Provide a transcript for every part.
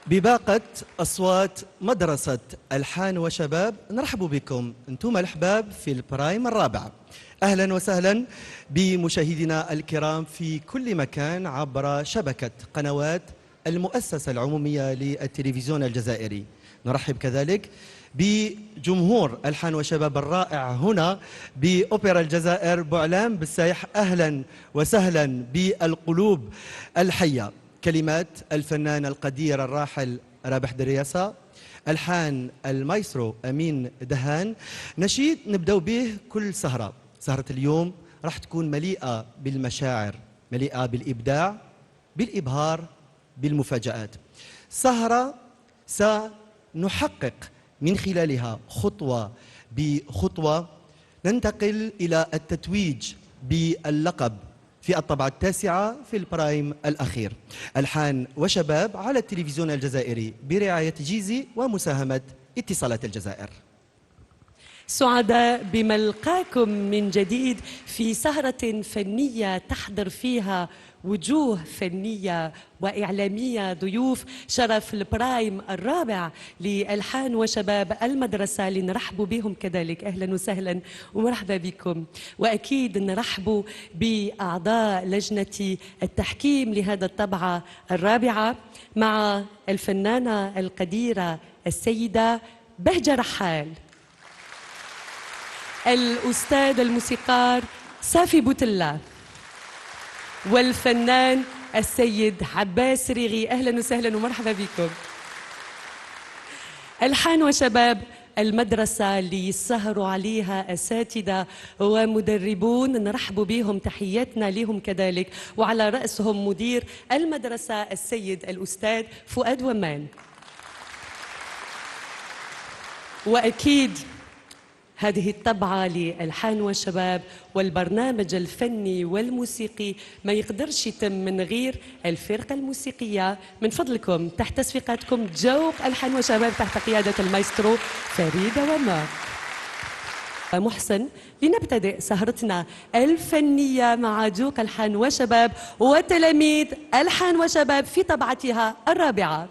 بباقة أصوات مدرسة ألحان وشباب، نرحب بكم أنتم الأحباب في البرايم الرابع. أهلا وسهلا بمشاهدينا الكرام في كل مكان عبر شبكة قنوات المؤسسة العمومية للتلفزيون الجزائري. نرحب كذلك بجمهور ألحان وشباب الرائع هنا بأوبرا الجزائر بوعلام بالسايح. أهلا وسهلا بالقلوب الحية. كلمات الفنان القدير الراحل رابح درياسة، ألحان المايسترو أمين دهان، نشيد نبدأ به كل سهرة. سهرة اليوم راح تكون مليئة بالمشاعر، مليئة بالإبداع، بالإبهار، بالمفاجآت. سهرة سنحقق من خلالها خطوة بخطوة ننتقل إلى التتويج باللقب في الطبعة التاسعة في البرايم الأخير. ألحان وشباب على التلفزيون الجزائري برعاية جيزي ومساهمة اتصالات الجزائر. سعداء بملقاكم من جديد في سهرة فنية تحضر فيها وجوه فنية وإعلامية ضيوف شرف البرايم الرابع لألحان وشباب المدرسة، لنرحب بهم كذلك. أهلا وسهلا ومرحبا بكم. وأكيد نرحب بأعضاء لجنة التحكيم لهذا الطبعة الرابعة مع الفنانة القديرة السيدة بهجة رحال، الأستاذ الموسيقار سافي بوتلة، والفنان السيد عباس ريغي. أهلا وسهلا ومرحبا بكم. ألحان وشباب المدرسة اللي سهروا عليها أساتذة ومدربون، نرحب بهم، تحياتنا لهم كذلك، وعلى رأسهم مدير المدرسة السيد الأستاذ فؤاد ومان. وأكيد هذه الطبعة لألحان وشباب والبرنامج الفني والموسيقي ما يقدرش يتم من غير الفرقة الموسيقية. من فضلكم تحت تصفيقاتكم جوق ألحان وشباب تحت قيادة المايسترو فريدة ومار محسن، لنبتدئ سهرتنا الفنية مع جوق ألحان وشباب وتلاميذ ألحان وشباب في طبعتها الرابعة.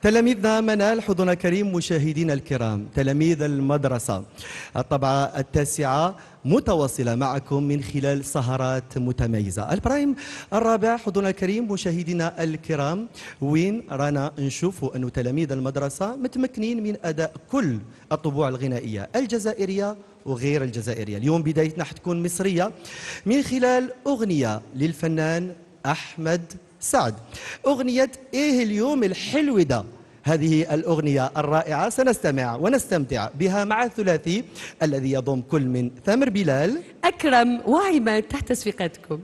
تلاميذنا منال حضورنا كريم. مشاهدينا الكرام، تلاميذ المدرسة الطبعة التاسعة متواصلة معكم من خلال سهرات متميزة. البرايم الرابع حضورنا الكريم مشاهدينا الكرام، وين رانا نشوفوا أن تلاميذ المدرسة متمكنين من أداء كل الطبوع الغنائية الجزائرية وغير الجزائرية. اليوم بدايتنا حتكون مصرية من خلال أغنية للفنان أحمد سعد. أغنية إيه اليوم الحلو ده. هذه الأغنية الرائعة سنستمع ونستمتع بها مع الثلاثي الذي يضم كل من ثامر بلال، أكرم وعماد. تحت تصفيقاتكم.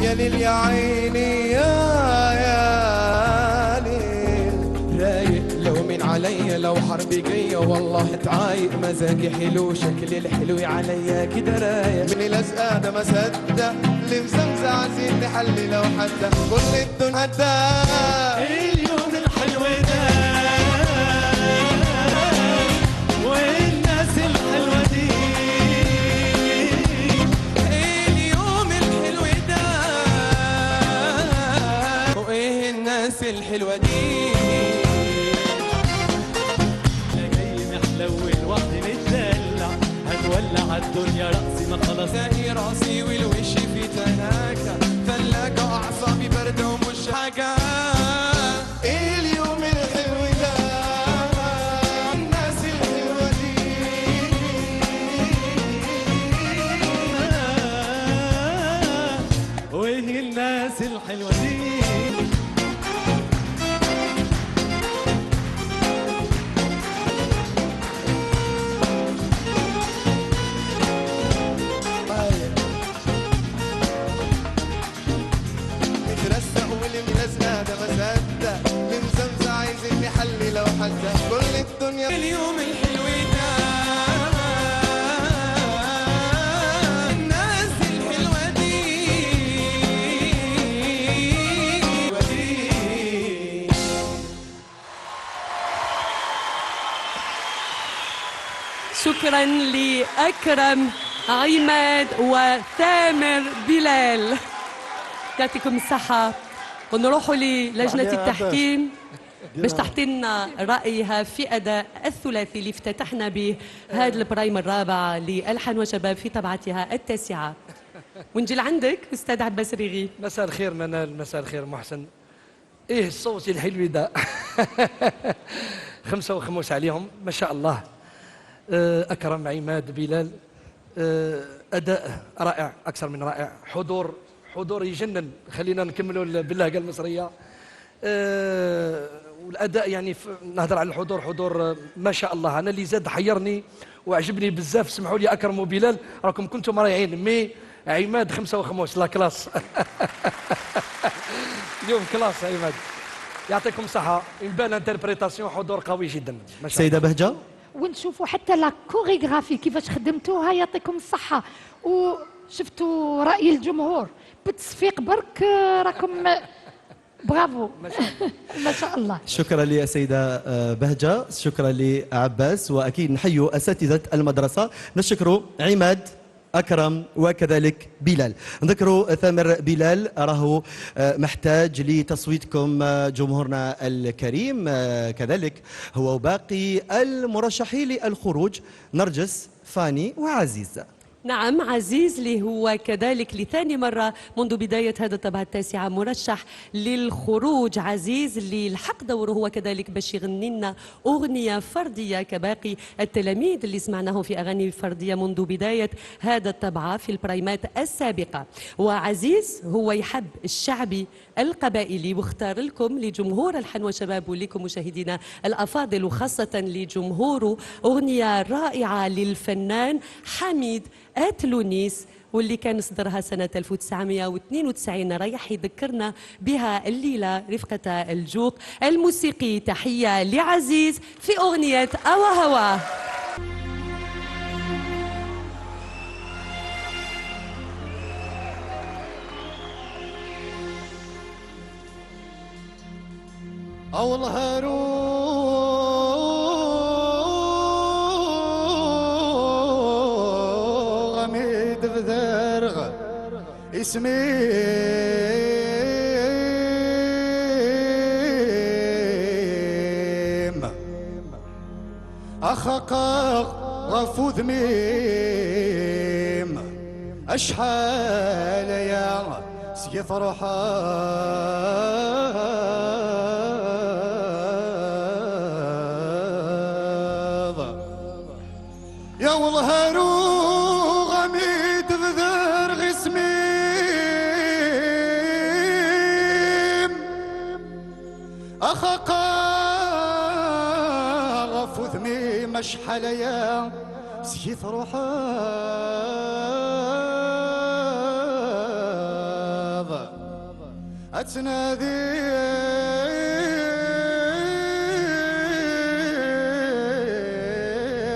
يا ليل يا عيني يا ليل، رايق لو من عليا لو حربي جاية والله تعايق، مزاجي حلو شكلي الحلو عليا كده رايق، من الازقة ده ما صدق لمزمزة عايزين نحلي لو حتى كل الدنيا هدا اليوم الحلو ده والناس الحلوة دي، اليوم الحلو ده وايه الناس الحلوة دي، انا جاي محلول وحدي متدلع، هنولع الدنيا رأسي ما خلاص تلاقي راسي والوش في تلاجة ثلاجة، أعصابي باردة ومش حاجة. إيه اليوم الحلو ده الناس الحلوة دي، وايه الناس الحلوة دي. مترسق واللي ملزقة ده ما صدق لمزمزة عايزين نحلي لو حتى كل الدنيا. اليوم الحلو ده الناس الحلوة دي، شكرا لأكرم عماد وثامر بلال. يعطيكم الصحة. ونروحوا للجنة التحكيم باش تحكي لنا رأيها في أداء الثلاثي اللي افتتحنا به هذا البرايم الرابع لألحان وشباب في طبعتها التاسعة. ونجي لعندك أستاذ عباس ريغي. مساء الخير منال، مساء الخير محسن. ايه الصوت الحلو ده. خمسة وخموس عليهم ما شاء الله. أكرم عماد بلال، أداء رائع أكثر من رائع، حضور يجنن. خلينا نكملوا باللهجة المصرية. والأداء يعني نهضر على الحضور، حضور ما شاء الله. أنا اللي زاد حيرني وعجبني بزاف، سمحوا لي أكرم وبلال راكم كنتم رايعين، مي عماد خمسة وخموس لا كلاس. اليوم كلاس عماد، يعطيكم الصحة. يبان انتربريتاسيون، حضور قوي جدا ما شاء الله. سيدة بهجة، ونشوفوا حتى لا كوريغرافي كيفاش خدمتوها، يعطيكم الصحة. وشفتوا رأي الجمهور بالتصفيق برك، راكم برافو. ما شاء الله. شكرا للسيدة بهجة، شكرا لعباس، وأكيد نحيوا أساتذة المدرسة. نشكر عماد، أكرم، وكذلك بلال. نذكروا ثامر بلال راهو محتاج لتصويتكم جمهورنا الكريم، كذلك هو وباقي المرشحين للخروج نرجس، فاني، وعزيز. نعم، عزيز اللي هو كذلك لثاني مرة منذ بداية هذا الطبعة التاسعة مرشح للخروج. عزيز اللي لحق دوره هو كذلك باش يغني لنا أغنية فردية كباقي التلاميذ اللي سمعناهم في أغاني فردية منذ بداية هذا الطبعة في البرايمات السابقة. وعزيز هو يحب الشعبي القبائلي، واختار لكم لجمهور الحن وشباب ولكم مشاهدينا الأفاضل وخاصة لجمهوره أغنية رائعة للفنان حميد التلونيس، واللي كان صدرها سنة 1992. رايح يذكرنا بها الليلة رفقة الجوق الموسيقي. تحية لعزيز في أغنية أوا هوا. أول غميد بذرغ اسمي أخاق غفو ذميم أشحال يا سيف يا والله غميد بذر غسميم أخاقا غفو ذميم أشحال يا سيف أتنادي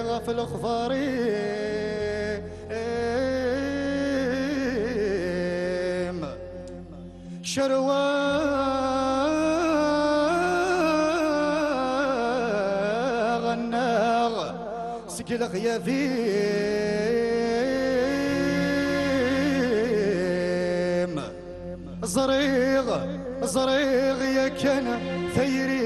غفل الخفاري شروى غناغ سكيل غياثيم زريغ يا كان ثيريم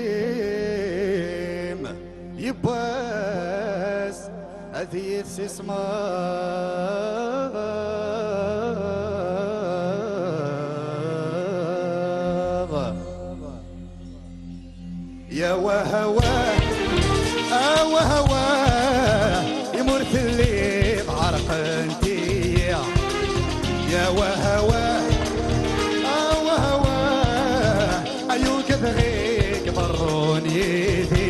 يباس أذيث سسما يا وهواه وهواه يمرث اللي بعرق انتي يا وهواه وهواه أيوك بغيك بروني ذي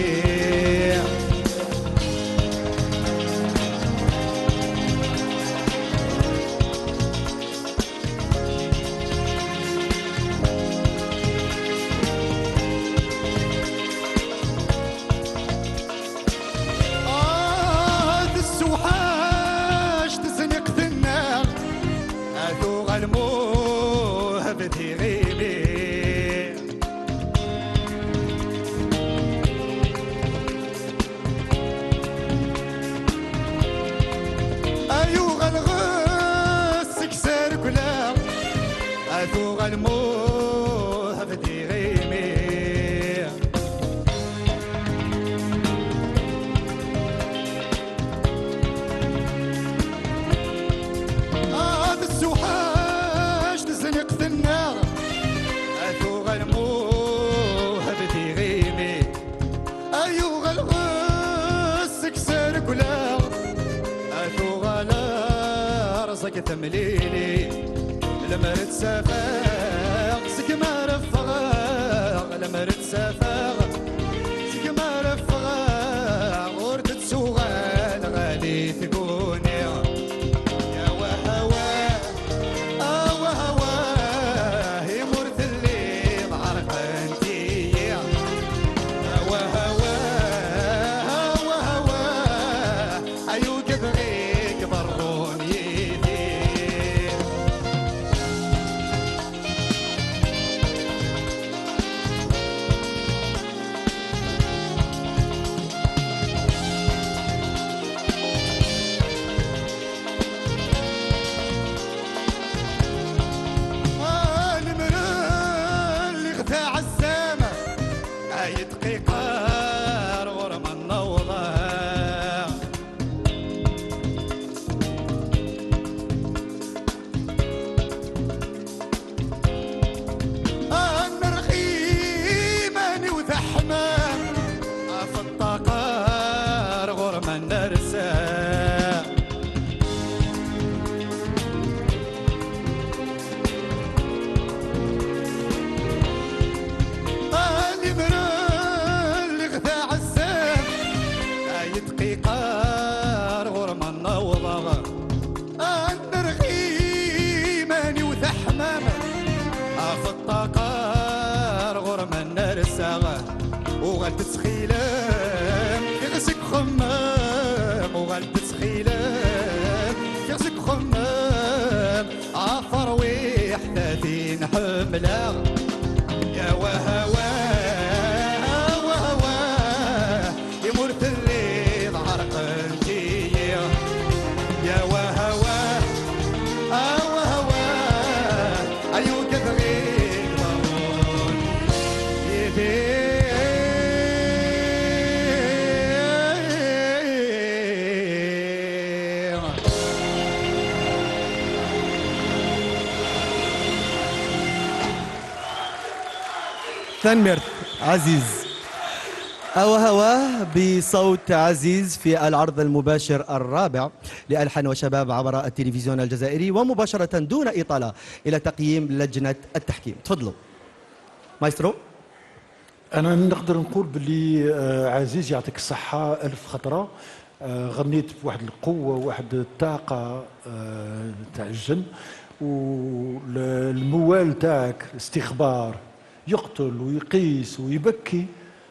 اثو غنموه بدي غيمي السوحاش تزنق في النار اثو غنموه بدي غيمي ايو غلغس كسر قلاغ اثو غلا رزق تمليلي المرد سفاغ سكما رفغاغ المرد سفاغ سكما رفغاغ وردت سوغال غالي تقوني يا وهواه وهواه يمر في الليل عرقنتي يا وهواه وهواه ايو كبغيك برون يدي المرأة اللي غدا عالسما يتقي قار غرم النوضة النرخي ماني وذا حمام في الطقار غرم النرسام اللي غدا عالسام يتقي قار غرم النوضة النرخي ماني وذا حمام في الطقار غرم النرسة وغلت تسخيلام يغسك خمام وغلت تسخيلام يغسك خمام عفر ويح 30 حملة يا وهواه وهواه يمر في الليل عرقنتي يا وهواه وهواه ايو كبغيك ضرون يدي تنمرت عزيز أو هواه بصوت عزيز في العرض المباشر الرابع لألحان وشباب عبر التلفزيون الجزائري، ومباشرة دون إطالة إلى تقييم لجنة التحكيم. تفضلوا مايسترو. أنا نقدر نقول باللي عزيز يعطيك الصحة ألف خطرة. غنيت بواحد القوة وواحد الطاقة تاع الجن، والموال تاعك استخبار يقتل ويقيس ويبكي،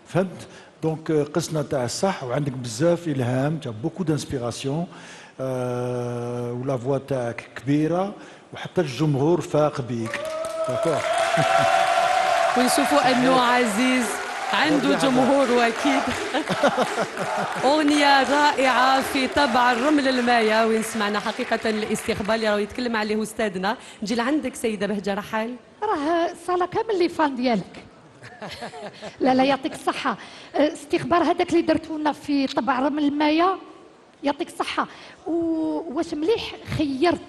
فهمت؟ دونك قسنا تاع الصح، وعندك بزاف إلهام، تاع بوكو دانسبيراسيون، ولا فوا تاعك كبيرة، وحتى الجمهور فاق بيك. داكور. ونشوفوا انه عزيز عنده جمهور واكيد. اغنيه رائعه في طبع الرمل المايه، وين سمعنا حقيقه الاستقبال اللي راه يتكلم عليه استاذنا. نجي لعندك سيده بهجه رحال. راه الصاله كامل لي فان ديالك. لا يعطيك الصحه. استخبار هذاك اللي درتو لنا في طبع رمل المايه، يعطيك الصحه. واش مليح خيرت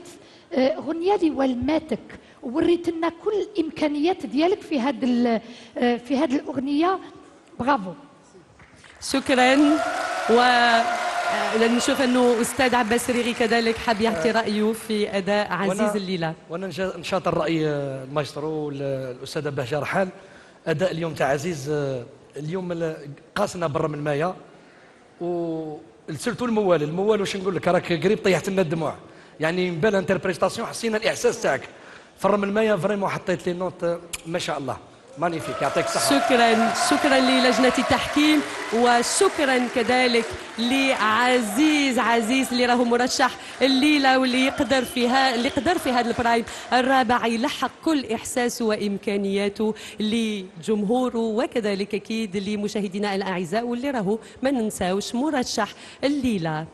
غنيه اللي والماتك ووريت لنا كل الامكانيات ديالك في هذه الاغنيه. برافو. شكرا. ونشوف انه استاذ عباس ريغي كذلك حاب يعطي رايه في اداء عزيز الليله. وانا نشاط الراي المايسترو والاستاذه بهجه رحال. اداء اليوم تاع عزيز اليوم قاسنا برا من المايه، وسيرتو الموال واش نقول لك، راك قريب طيحت لنا الدموع. يعني من بال انتربريتاسيون حسينا الاحساس تاعك فرم المايه، فريمون حطيت لي نوت ما شاء الله. مانيفيك، يعطيك الصحة. شكرا للجنة التحكيم، وشكرا كذلك لعزيز اللي راهو مرشح الليلة، واللي يقدر في هذا البرايم الرابع يلحق كل إحساسه وإمكانياته لجمهوره، وكذلك أكيد لمشاهدينا الأعزاء، واللي راهو ما ننساوش مرشح الليلة.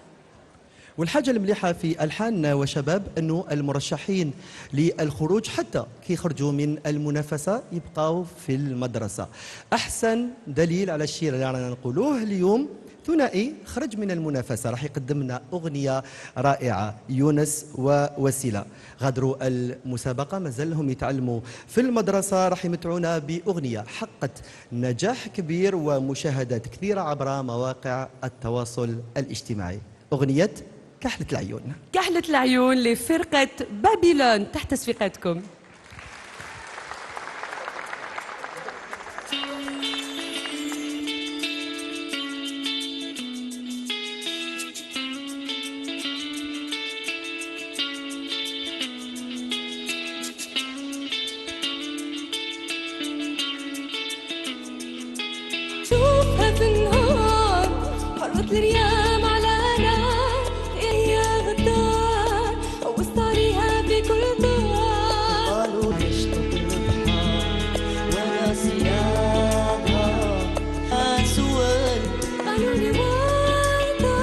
والحاجة المليحة في ألحان وشباب أنه المرشحين للخروج حتى كي يخرجوا من المنافسة يبقاو في المدرسة. أحسن دليل على الشيء اللي رانا نقولوه اليوم ثنائي خرج من المنافسة، راح يقدم لنا أغنية رائعة، يونس ووسيلة. غادروا المسابقة مازال لهم يتعلموا في المدرسة، راح يمتعونا بأغنية حققت نجاح كبير ومشاهدات كثيرة عبر مواقع التواصل الاجتماعي. أغنية كحلة العيون. كحلة العيون لفرقة بابيلون تحت تصفيقاتكم. شوفها في النهار حرت الريام على نار يا غدار وسط عليها بكل دار قالوا ليش تطلبها ولا صيادها سؤال قالوا لي وردة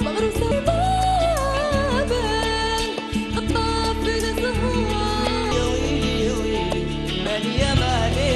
مغروسة بابل خطاف بين الزهور يا ويلي يا ويلي مالي يا مالي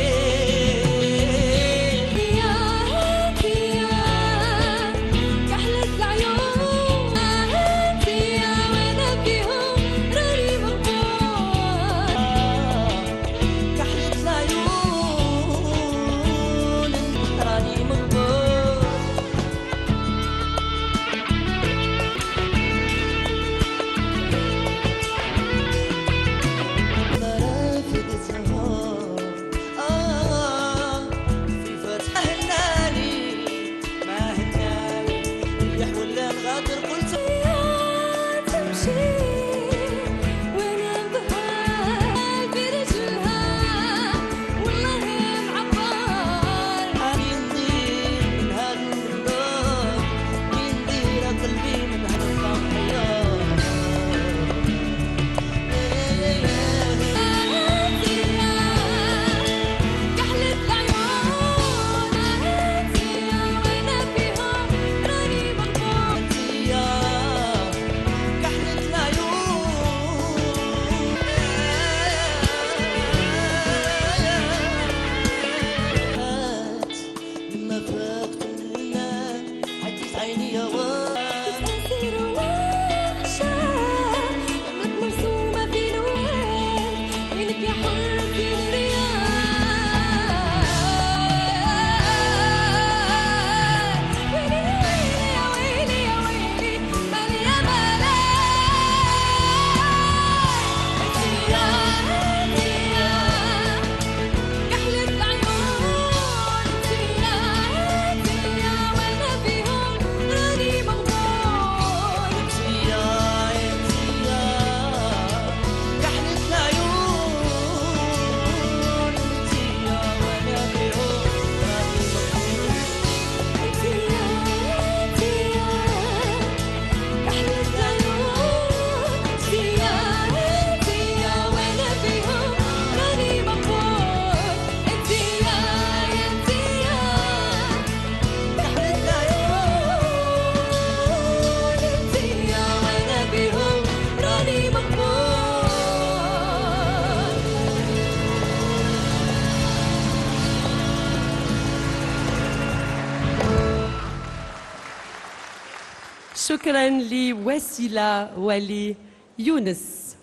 شكرا لوسيلة وليونس.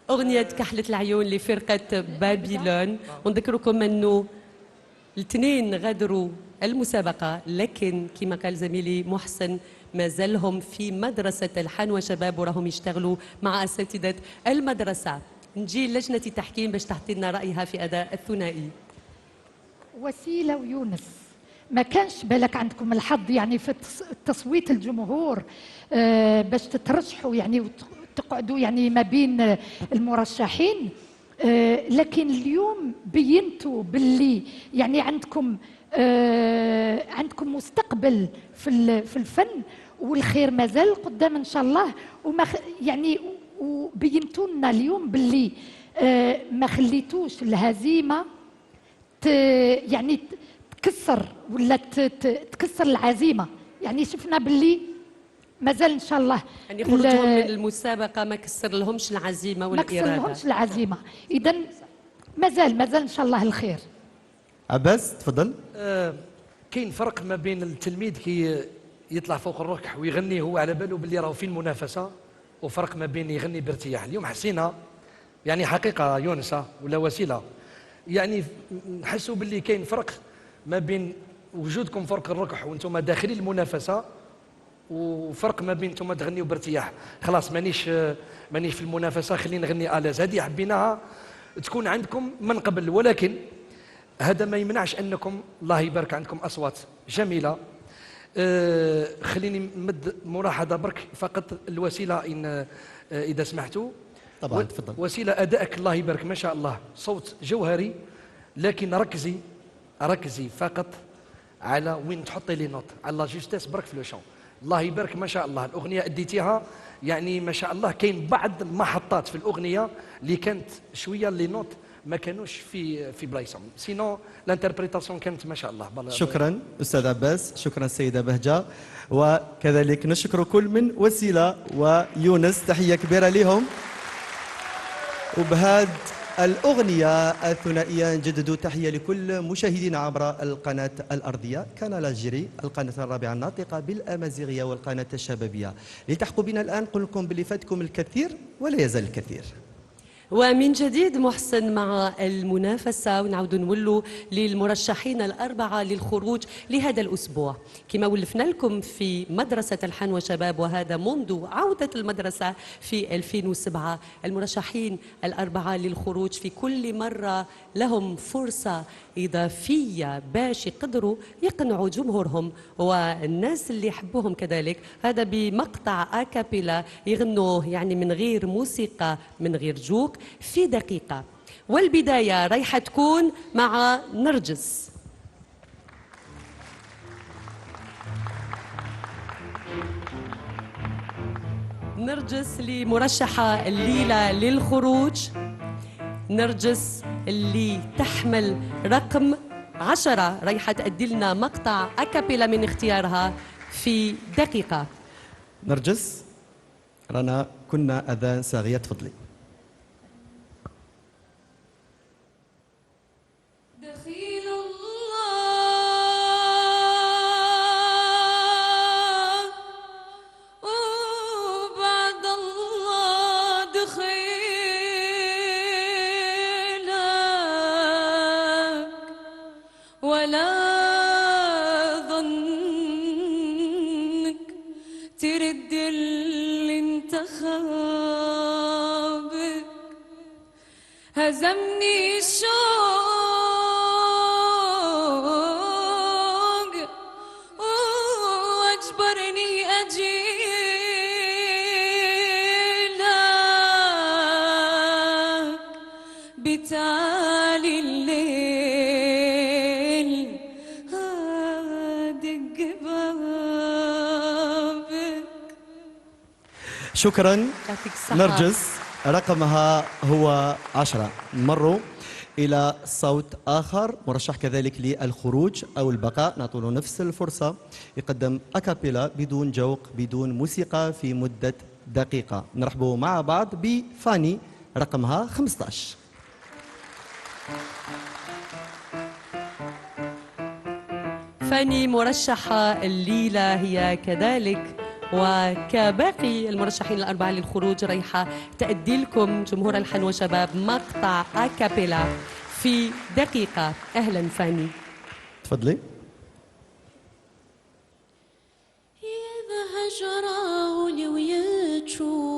أغنية كحلة العيون لفرقة بابيلون. ونذكركم أنه الاثنين غادروا المسابقة، لكن كما قال زميلي محسن ما زالهم في مدرسة ألحان وشباب وراهم يشتغلوا مع أساتذة المدرسة. نجي لجنة التحكيم باش تعطي لنا رأيها في أداء الثنائي. وسيلة ويونس، ما كانش بالك عندكم الحظ يعني في تصويت الجمهور باش تترشحوا يعني وتقعدوا يعني ما بين المرشحين، لكن اليوم بينتوا باللي يعني عندكم مستقبل في الفن، والخير مازال قدام ان شاء الله. يعني وبينتوا لنا اليوم باللي ما خليتوش الهزيمه يعني تكسر ولا تكسر العزيمه. يعني شفنا باللي مازال ان شاء الله يعني خروجهم من المسابقة ما كسر لهمش العزيمة ما كسر والإرادة. لهمش العزيمه. اذا مازال ان شاء الله الخير. عباس تفضل. كاين فرق ما بين التلميذ كي يطلع فوق الركح ويغني هو على باله باللي راهو في المنافسه، وفرق ما بين يغني بارتياح. اليوم حسينا يعني حقيقه يونس ولا وسيله، يعني نحسوا باللي كاين فرق ما بين وجودكم فوق الركح وانتم داخلين المنافسه، وفرق ما بين انتم تغنيوا بارتياح. خلاص مانيش في المنافسه، خلينا نغني الاز. هذه حبيناها تكون عندكم من قبل، ولكن هذا ما يمنعش انكم الله يبارك عندكم اصوات جميله. خليني نمد ملاحظه برك فقط الوسيله ان اذا سمحتوا. طبعا تفضل. وسيله ادائك الله يبارك ما شاء الله، صوت جوهري، لكن ركزي فقط على وين تحطي لي نوت، على لا جوستيس برك في لو شون. الله يبارك ما شاء الله، الاغنيه اديتيها يعني ما شاء الله. كاين بعض المحطات في الاغنيه اللي كانت شويه لي نوت ما كانوش في بلايصهم، سينو الانتربريتاسيون كانت ما شاء الله. شكرا استاذ عباس، شكرا السيده بهجه، وكذلك نشكر كل من وسيله ويونس، تحيه كبيره لهم. وبهذه الأغنية الثنائية نجدد تحية لكل مشاهدينا عبر القناة الأرضية، كان لاجيري، القناة الرابعة الناطقة بالأمازيغية والقناة الشبابية. لتحقوا بنا الآن نقول لكم باللي فاتكم الكثير ولا يزال الكثير. ومن جديد محسن مع المنافسة، ونعود نولوا للمرشحين الأربعة للخروج لهذا الأسبوع. كما ولفنا لكم في مدرسة الحنوة شباب، وهذا منذ عودة المدرسة في 2007، المرشحين الأربعة للخروج في كل مرة لهم فرصة إضافية باش يقدروا يقنعوا جمهورهم والناس اللي يحبوهم كذلك. هذا بمقطع أكابيلا يغنوه يعني من غير موسيقى من غير جوك في دقيقة. والبداية رايحة تكون مع نرجس. نرجس اللي مرشحة الليلة للخروج، نرجس اللي تحمل رقم 10 رايحة تأدي لنا مقطع أكابيلا من اختيارها في دقيقة. نرجس رانا كنا أذان صاغية، تفضلي. دخيل الله وبعد الله دخيلك، ولا ظنك ترد اللي انت خابك. هزمني الشوق واجبرني اجيلك، بتالي الليل هادق بابك. شكرا يعطيك الصحة. نرجس، رقمها هو 10. نمروا إلى صوت آخر مرشح كذلك للخروج أو البقاء، نعطوله نفس الفرصة، يقدم أكابيلا بدون جوق بدون موسيقى في مدة دقيقة. نرحبوا مع بعض بفاني، رقمها 15. فاني مرشحة الليلة هي كذلك، وكباقي المرشحين الأربعة للخروج رايحة تأدي لكم جمهور الحنوة شباب مقطع أكابيلا في دقيقة. أهلا فاني، تفضلي. إذا هجراه لويتشو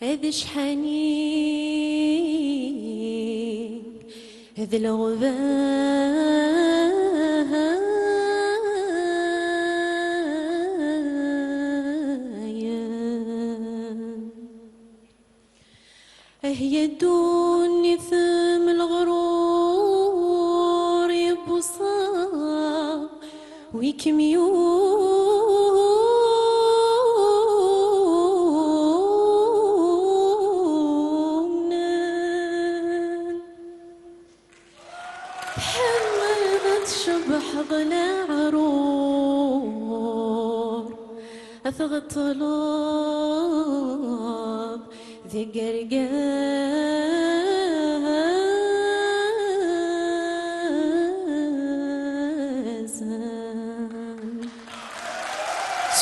هذا شحنين هذا هي الدنيا ثم الغرور يبصا ويكميون حملت شبح حضن عرور أثغ طلاب ذي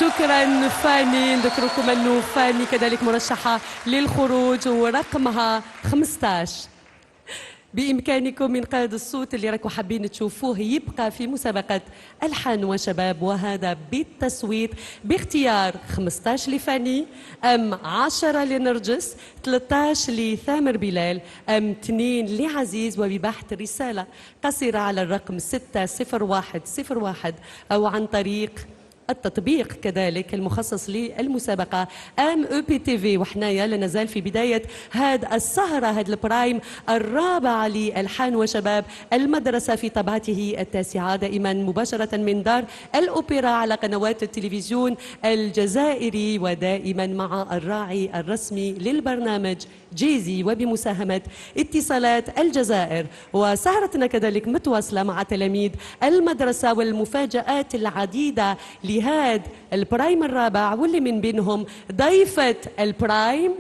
شكرا فاني. نذكركم أنه فاني كذلك مرشحة للخروج ورقمها 15. بإمكانكم إنقاذ الصوت اللي راكم حابين تشوفوه يبقى في مسابقة ألحان وشباب، وهذا بالتصويت باختيار 15 لفاني أم 10 لنرجس، 13 لثامر بلال أم 2 لعزيز، وببحث رسالة قصيرة على الرقم 60101 أو عن طريق التطبيق كذلك المخصص للمسابقة MOPTV. وحنايا لا نزال في بداية هاد السهرة، هاد البرايم الرابع لألحان وشباب المدرسة في طبعته 9، دائما مباشرة من دار الأوبرا على قنوات التلفزيون الجزائري، ودائما مع الراعي الرسمي للبرنامج جيزي، وبمساهمة اتصالات الجزائر. وسهرتنا كذلك متواصلة مع تلاميذ المدرسة والمفاجآت العديدة لهذا البرايم الرابع، واللي من بينهم ضيفة البرايم،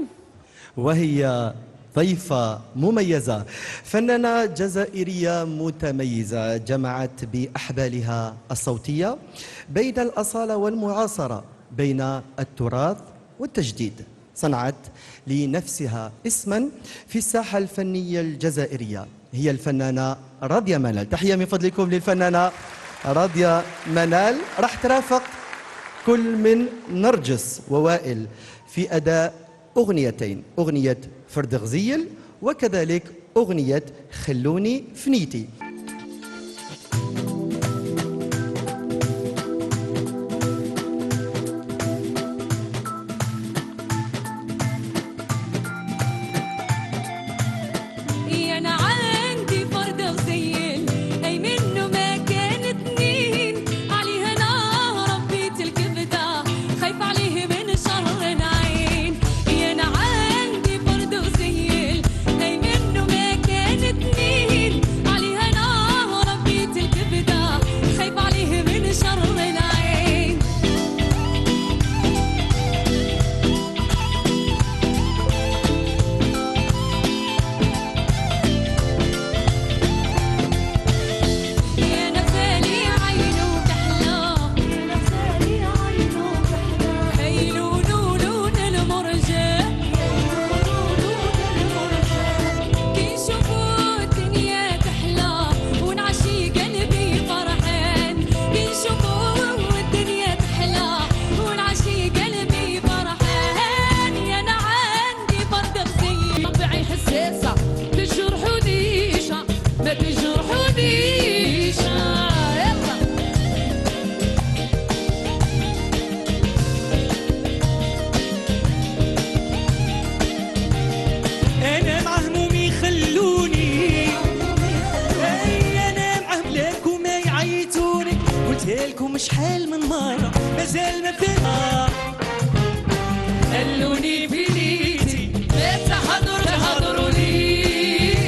وهي ضيفة مميزة، فنانة جزائرية متميزة جمعت بأحبالها الصوتية بين الأصالة والمعاصرة، بين التراث والتجديد. صنعت لنفسها اسما في الساحة الفنية الجزائرية، هي الفنانة راضية منال. تحية من فضلكم للفنانة راضية منال. راح ترافق كل من نرجس ووائل في أداء أغنيتين، أغنية فرد غزيل وكذلك أغنية خلوني فنيتي. لكم شحال من مرة مازال ما فهمت. خلوني في ليتي لا تهضروا ليش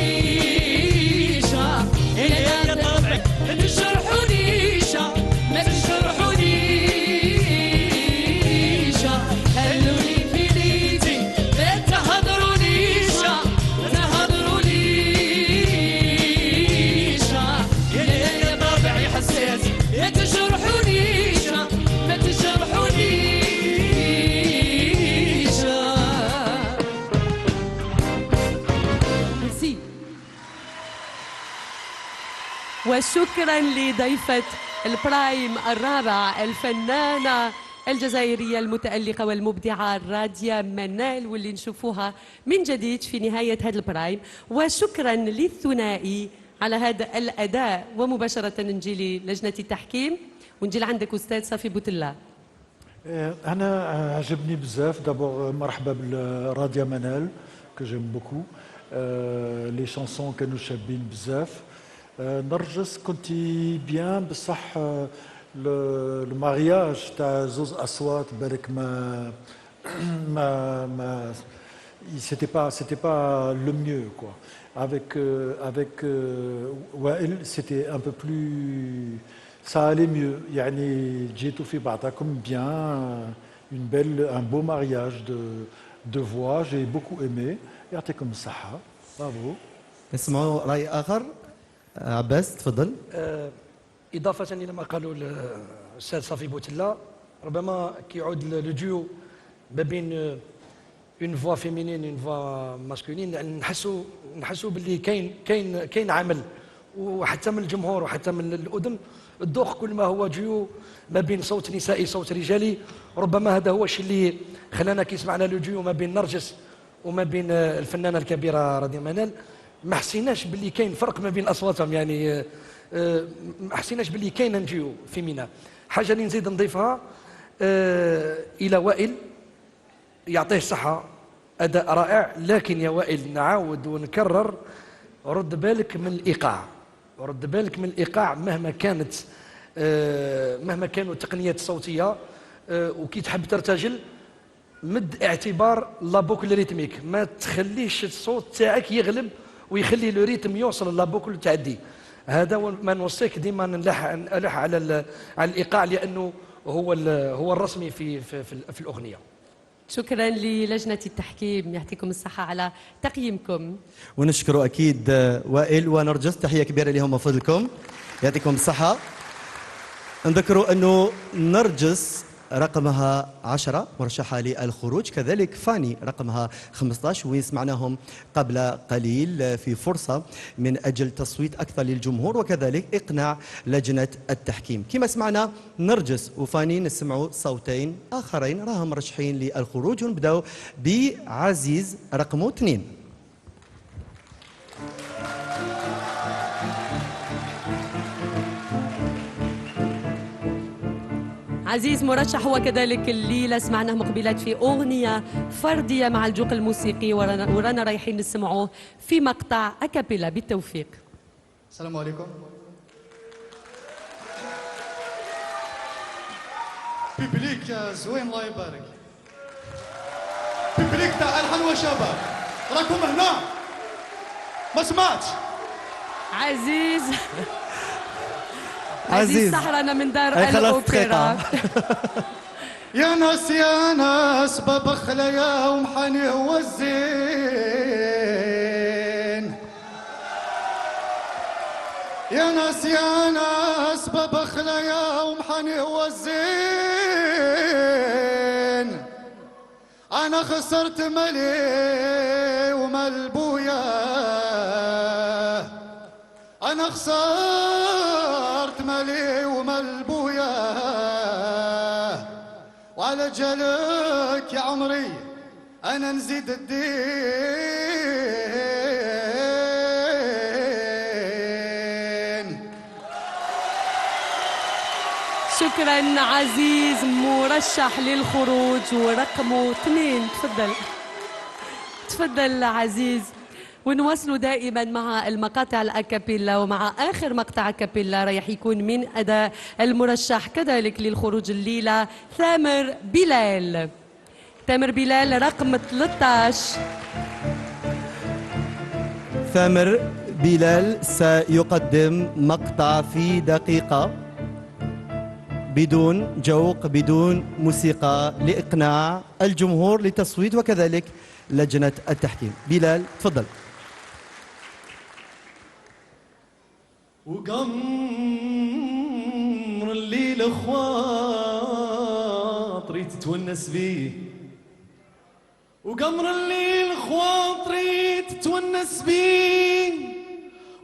يا طبعي ما تجرحونيش ما تجرحونيش. خلوني في ليتي لا تهضروا ليش يا طبعي حساس لا تجرحونيش ما تجرحونيش. ميرسي. وشكرا لضيفة البرايم الرابع الفنانة الجزائرية المتألقة والمبدعة راضية منال، واللي نشوفوها من جديد في نهاية هذا البرايم. وشكرا للثنائي على هذا الأداء. ومباشرة نجي للجنة التحكيم ونجي لعندك أستاذ صافي بوتلا. أنا عجبني بزاف. دابور مرحبا بالراضية منال que j'aime beaucoup. لي شانسون كانوا شابين بزاف. نرجس كنتي بيان بصح المارياج تاع زوز اصوات بالك ما c'était pas le mieux quoi. Avec Wael c'était un peu plus ça allait mieux. يعني جيتوا في بعضكم bien, un beau mariage de voix. J'ai beaucoup aimé. يعطيكم الصحة. Bravo. نسمعوا رأي آخر. عباس تفضل. إضافة إلى ما قالوا الأستاذ صافي بوتلا، ربما كيعود لو ديو ما بين اون فوا فيمينين اون فوا ماسكولين، يعني نحسوا باللي كاين عمل، وحتى من الجمهور وحتى من الاذن الذوق كل ما هو ديو ما بين صوت نسائي صوت رجالي. ربما هذا هو الشيء اللي خلانا كي سمعنا لو ديو ما بين نرجس وما بين الفنانه الكبيره رضيا منال، ما حسيناش باللي كاين فرق ما بين اصواتهم، يعني ما حسيناش باللي كاين ديو فيمينا. حاجه اللي نزيد نضيفها الى وائل، يعطيه الصحة، أداء رائع، لكن يا وائل نعاود ونكرر، رد بالك من الإيقاع، رد بالك من الإيقاع مهما كانوا التقنيات الصوتية، وكي تحب ترتجل مد اعتبار لابوكل ريتميك، ما تخليش الصوت تاعك يغلب ويخلي لو ريتم يوصل لابوكل تعدي. هذا ما نوصيك ديما نلح على الإيقاع، لأنه هو الرسمي في الأغنية. شكرا للجنة التحكيم، يعطيكم الصحة على تقييمكم. ونشكر أكيد وائل ونرجس، تحية كبيرة لهم وفضلكم، يعطيكم الصحة. نذكروا أنه نرجس رقمها 10 مرشحة للخروج، كذلك فاني رقمها 15 وين سمعناهم قبل قليل في فرصة من أجل تصويت أكثر للجمهور وكذلك إقناع لجنة التحكيم. كما سمعنا نرجس وفاني نسمعوا صوتين آخرين راهم مرشحين للخروج، ونبداو بعزيز رقمه 2. عزيز مرشح هو كذلك الليلة سمعناه مقبلات في أغنية فردية مع الجوق الموسيقي، ورانا رايحين نسمعوه في مقطع أكابيلا. بالتوفيق. السلام عليكم. بيبليك زوين الله يبارك، بيبليك تاع الحلوة شباب، راكم هنا ما سمعتش. عزيز سهرنا من دار الأوبرا. يا ناس ببخلة يا ومحني هو الزين، يا ناس ببخلة يا ومحني هو الزين. أنا خسرت مالي ومال بويا، أنا خسرت مالي ومال بويا، وعلى جالك يا عمري أنا نزيد الدين. شكرا عزيز، مرشح للخروج ورقمه 2. تفضل عزيز. ونواصلوا دائما مع المقاطع الأكابيلا، ومع آخر مقطع أكابيلا رايح يكون من أداء المرشح كذلك للخروج الليلة ثامر بلال. ثامر بلال رقم 13. ثامر بلال سيقدم مقطع في دقيقة بدون جوق بدون موسيقى لإقناع الجمهور لتصويت وكذلك لجنة التحكيم. بلال تفضل. وقمر الليل خواطري تتونس بيه، وقمر الليل خواطري تتونس بيه،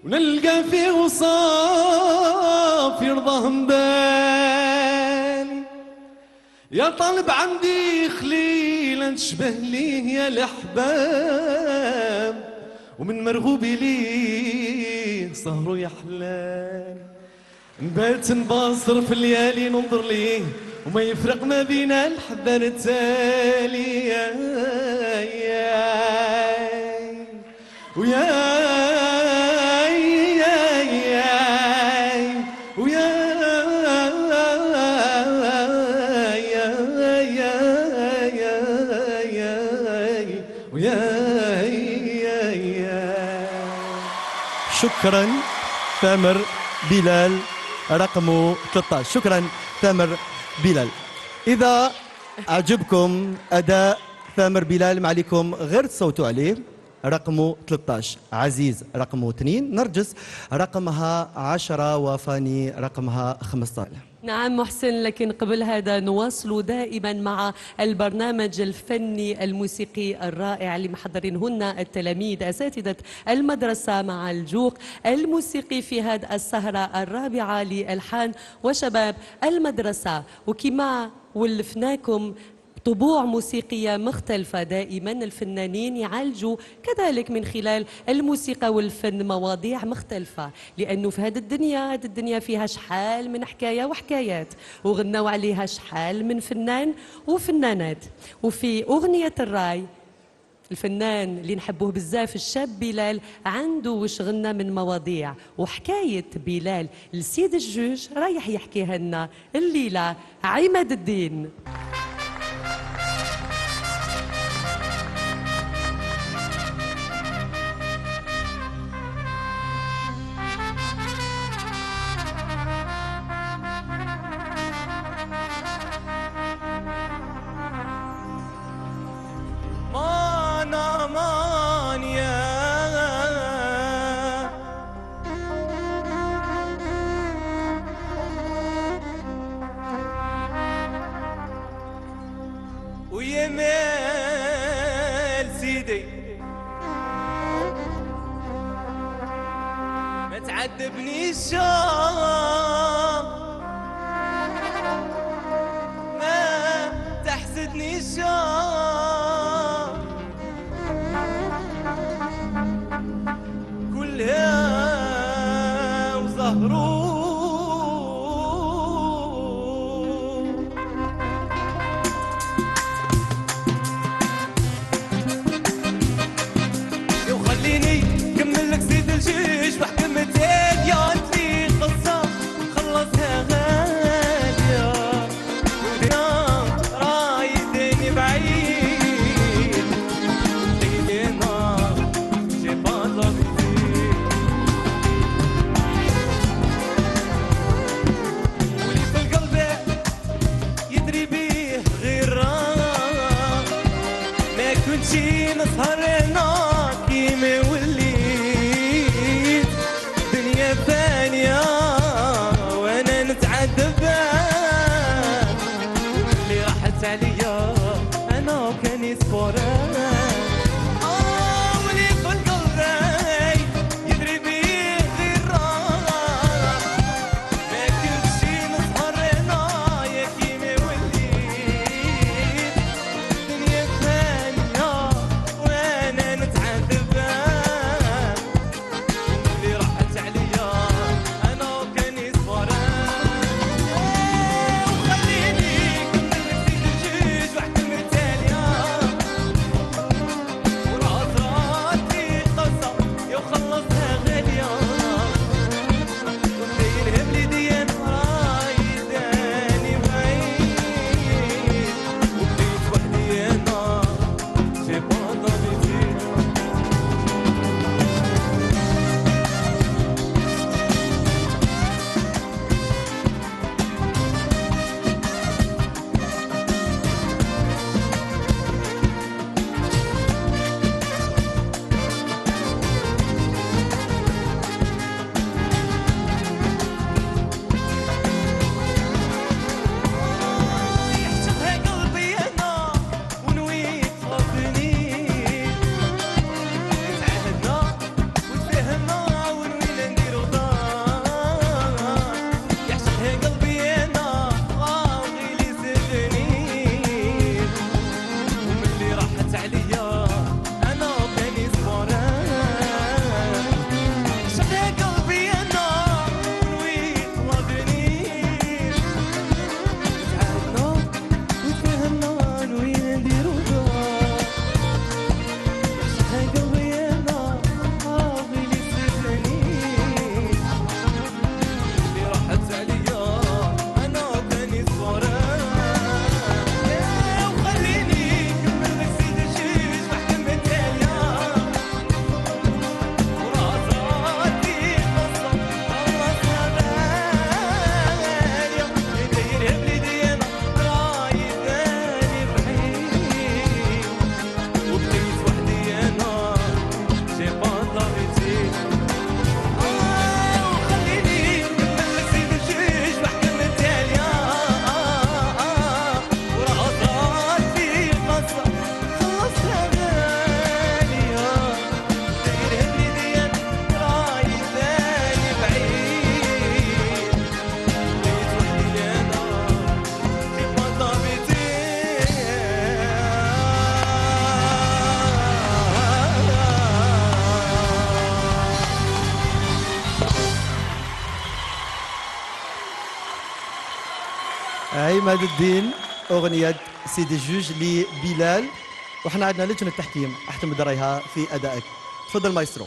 ونلقى فيه وصافي رضاه مبان. يا طالب عندي خليل نشبه ليه يا الأحباب، ومن مرغوبي ليه سهروا يا حلال. نبات نباصر في الليالي ننظر ليه، وما يفرق ما بين الحبان التالي. ويا شكرا ثامر بلال رقم 13. شكرا ثامر بلال. إذا أعجبكم أداء ثامر بلال ما عليكم غير تصوتوا عليه. رقم 13 عزيز رقم 2، نرجس رقمها 10 وفاني رقمها 15. نعم محسن، لكن قبل هذا نواصل دائما مع البرنامج الفني الموسيقي الرائع اللي محضرينهن التلاميذ أساتذة المدرسة مع الجوق الموسيقي في هذه السهرة الرابعة لألحان وشباب المدرسة. وكما ولفناكم طبوع موسيقية مختلفة، دائما الفنانين يعالجوا كذلك من خلال الموسيقى والفن مواضيع مختلفة، لأنه في هذه الدنيا فيها شحال من حكاية وحكايات، وغنوا عليها شحال من فنان وفنانات. وفي أغنية الراي الفنان اللي نحبوه بزاف الشاب بلال عنده وش غنى من مواضيع، وحكاية بلال لسيد الجوج رايح يحكيها لنا الليلة عماد الدين. ويمال سيدي ما تعذبني الشام، ما تحسدني الشام، كلها وزهرو نسهر هناك كيما وليت دنيا ثانية وانا نتعذب اللي راحت عليا انا كاني صفورة ولي في القلب يدري بيه غير راح ما كنتش نسهر هنايا كيما وليت دنيا ثانية وانا نتعذب عماد الدين أغنية سيدي الجوج لبلال، وحنا عندنا لجنة تحكيم أحتمد رايها في أدائك. تفضل مايسترو.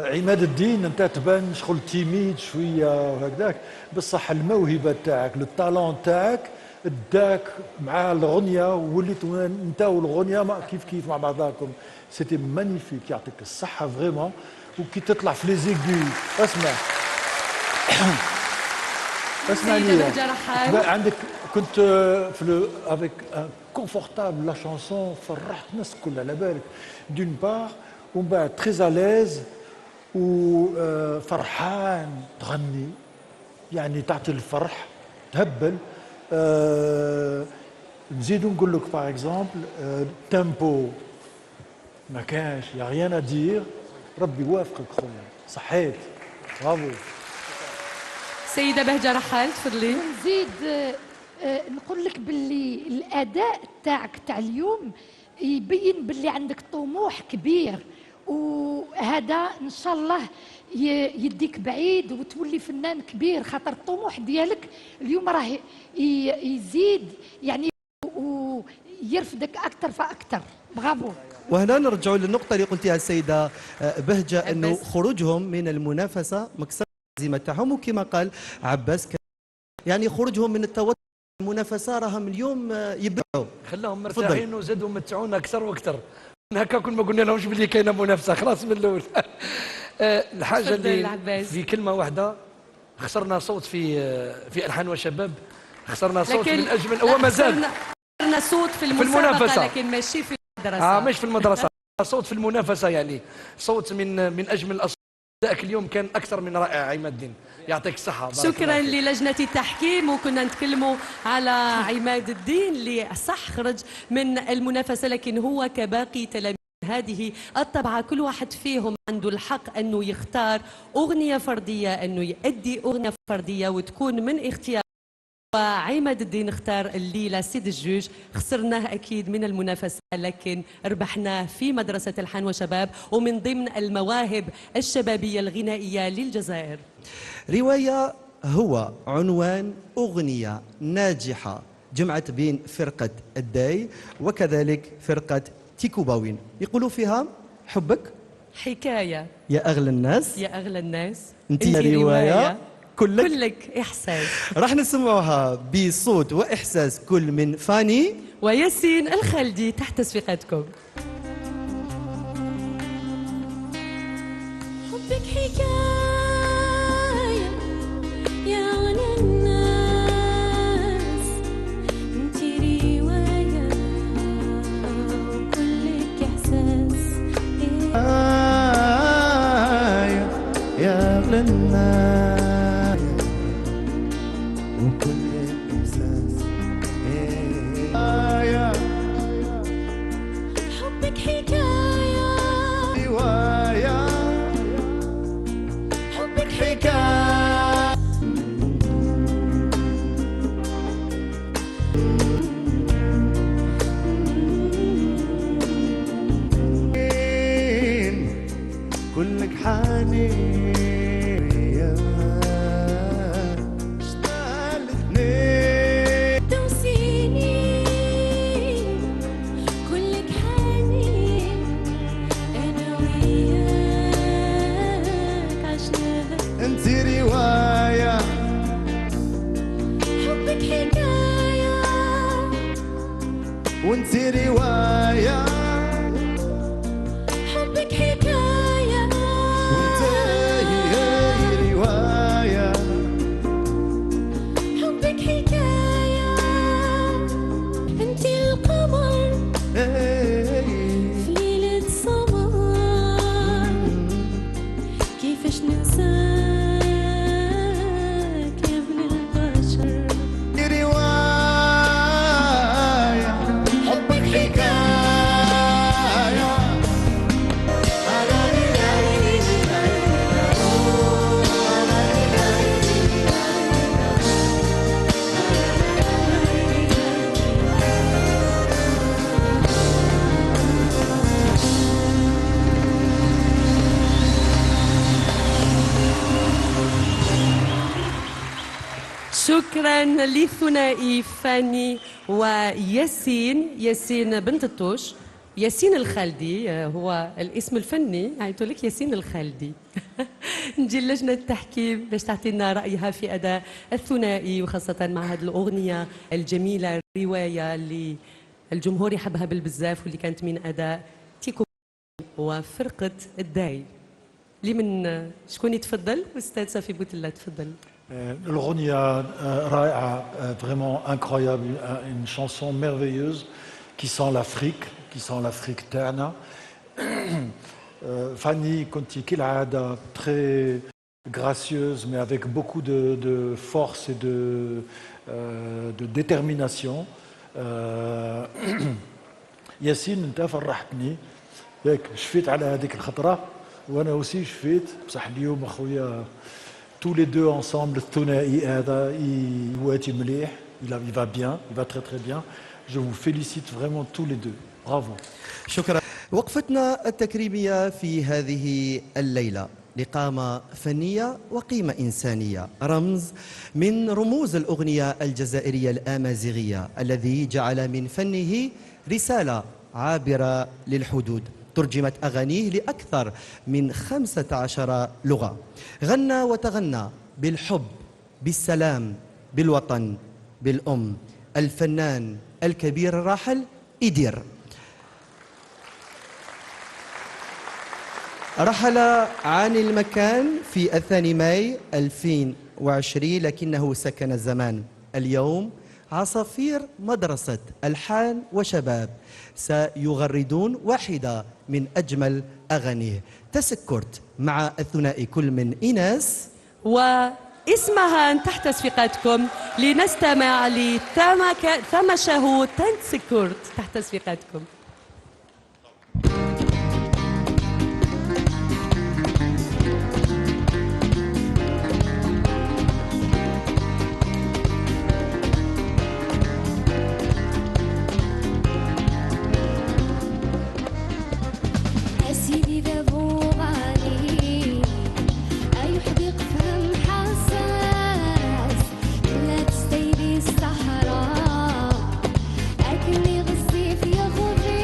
عماد الدين انت تبان شغل تيميد شويه وهكذاك، بصح الموهبه تاعك التالون تاعك اداك مع الاغنيه، وليت انت والغنيه كيف مع بعضاكم. سيتي مانيفيك، يعطيك الصحه فريمون. وكي تطلع في لي زيغو اسمع اسمع لي عندك كنت في افيك كونفورتابل لا شانسون، فرحت الناس كلها على بالك دون بار، ومن بعد تري اليز وفرحان تغني، يعني تعطي الفرح تهبل. نزيدو نقول لك باغ اكزومبل تيمبو ما كانش يا غيان ادير. ربي يوافقك خويا، صحيت، برافو. سيدة بهجة رحال تفضلي. نزيد نقول لك باللي الاداء تاعك تاع اليوم يبين باللي عندك طموح كبير، وهذا ان شاء الله يديك بعيد وتولي فنان كبير، خاطر الطموح ديالك اليوم راه يزيد يعني ويرفدك اكثر فاكثر. برافو. وهنا نرجعوا للنقطة اللي قلتيها السيدة بهجة، أنه خروجهم من المنافسة مكسر العزيمة تاعهم، وكما قال عباس يعني خروجهم من التوتر المنافسة راهم اليوم يبدعوا، خلاهم مرتاحين وزادوا متعونا أكثر وأكثر. هكا كل ما قلنا لهمش باللي كاينة منافسة خلاص من الأول. الحاجة اللي في كلمة واحدة، خسرنا صوت في ألحان وشباب، خسرنا صوت من أجمل هو مازال خسرنا صوت في المنافسة، لكن ماشي في المدرسة. مش في المدرسة، صوت في المنافسة، يعني صوت من أجمل الأصوات. أدائك اليوم كان أكثر من رائع عماد الدين، يعطيك الصحة. شكرا للجنة التحكيم. وكنا نتكلموا على عماد الدين اللي صح خرج من المنافسة، لكن هو كباقي تلاميذ هذه الطبعة كل واحد فيهم عنده الحق أنه يختار أغنية فردية، أنه يؤدي أغنية فردية وتكون من اختيار. وعماد الدين اختار الليلة سيد الجوج، خسرناه أكيد من المنافسة لكن ربحناه في مدرسة الحان وشباب ومن ضمن المواهب الشبابية الغنائية للجزائر. رواية هو عنوان أغنية ناجحة جمعت بين فرقة الداي وكذلك فرقة تيكوباوين، يقولوا فيها حبك حكاية، يا أغلى الناس، يا أغلى الناس، انت رواية كلك إحساس. راح نسمعها بصوت وإحساس كل من فاني وياسين الخلدي تحت تصفيقاتكم. حبك حكاية يا أغلى الناس، انت رواية وكلك إحساس. يا أغلى الناس حبك حكاية رواية، حبك حكاية كلك حنين يا توسيني، كلك حنين شكرا للثنائي فاني ياسين بنت الطوش. ياسين الخالدي هو الاسم الفني، عيطوا لك ياسين الخالدي. نجي لجنة التحكيم باش تعطينا رأيها في أداء الثنائي، وخاصة مع هذه الأغنية الجميلة، الرواية اللي الجمهور يحبها بالبزاف، واللي كانت من أداء تيكو وفرقة الداي. لمن شكون يتفضل؟ أستاذ صافي بوتلة تفضل. الأغنية رائعة, vraiment incroyable, une chanson merveilleuse qui sent l'Afrique تاعنا. Fanny كنتي كالعادة très gracieuse mais avec beaucoup de force et de détermination. ياسين انت فرحتني ياك، شفيت على هذيك الخطرة وانا aussi شفيت، بصح اليوم اخويا tous les deux ensemble الثنائي هذا يواتي مليح، il va bien, il va très très bien. Je vous félicite vraiment tous les deux. Bravo. شكرا. وقفتنا التكريمية في هذه الليلة لقامة فنية وقيمة إنسانية، رمز من رموز الأغنية الجزائرية الآمازيغية الذي جعل من فنه رسالة عابرة للحدود، ترجمت أغانيه لأكثر من 15 لغة، غنى وتغنى بالحب، بالسلام، بالوطن، بالأم. الفنان الكبير الراحل إيدير رحل عن المكان في 2 ماي 2020، لكنه سكن الزمان. اليوم عصافير مدرسة ألحان وشباب سيغردون واحدة من أجمل أغانيه، تسكرت، مع الثنائي كل من إيناس واسمها تحت تصفيقاتكم، لنستمع لثمشه تنسكرت تحت تصفيقاتكم. الصحراء أكني غصيف يا خوفي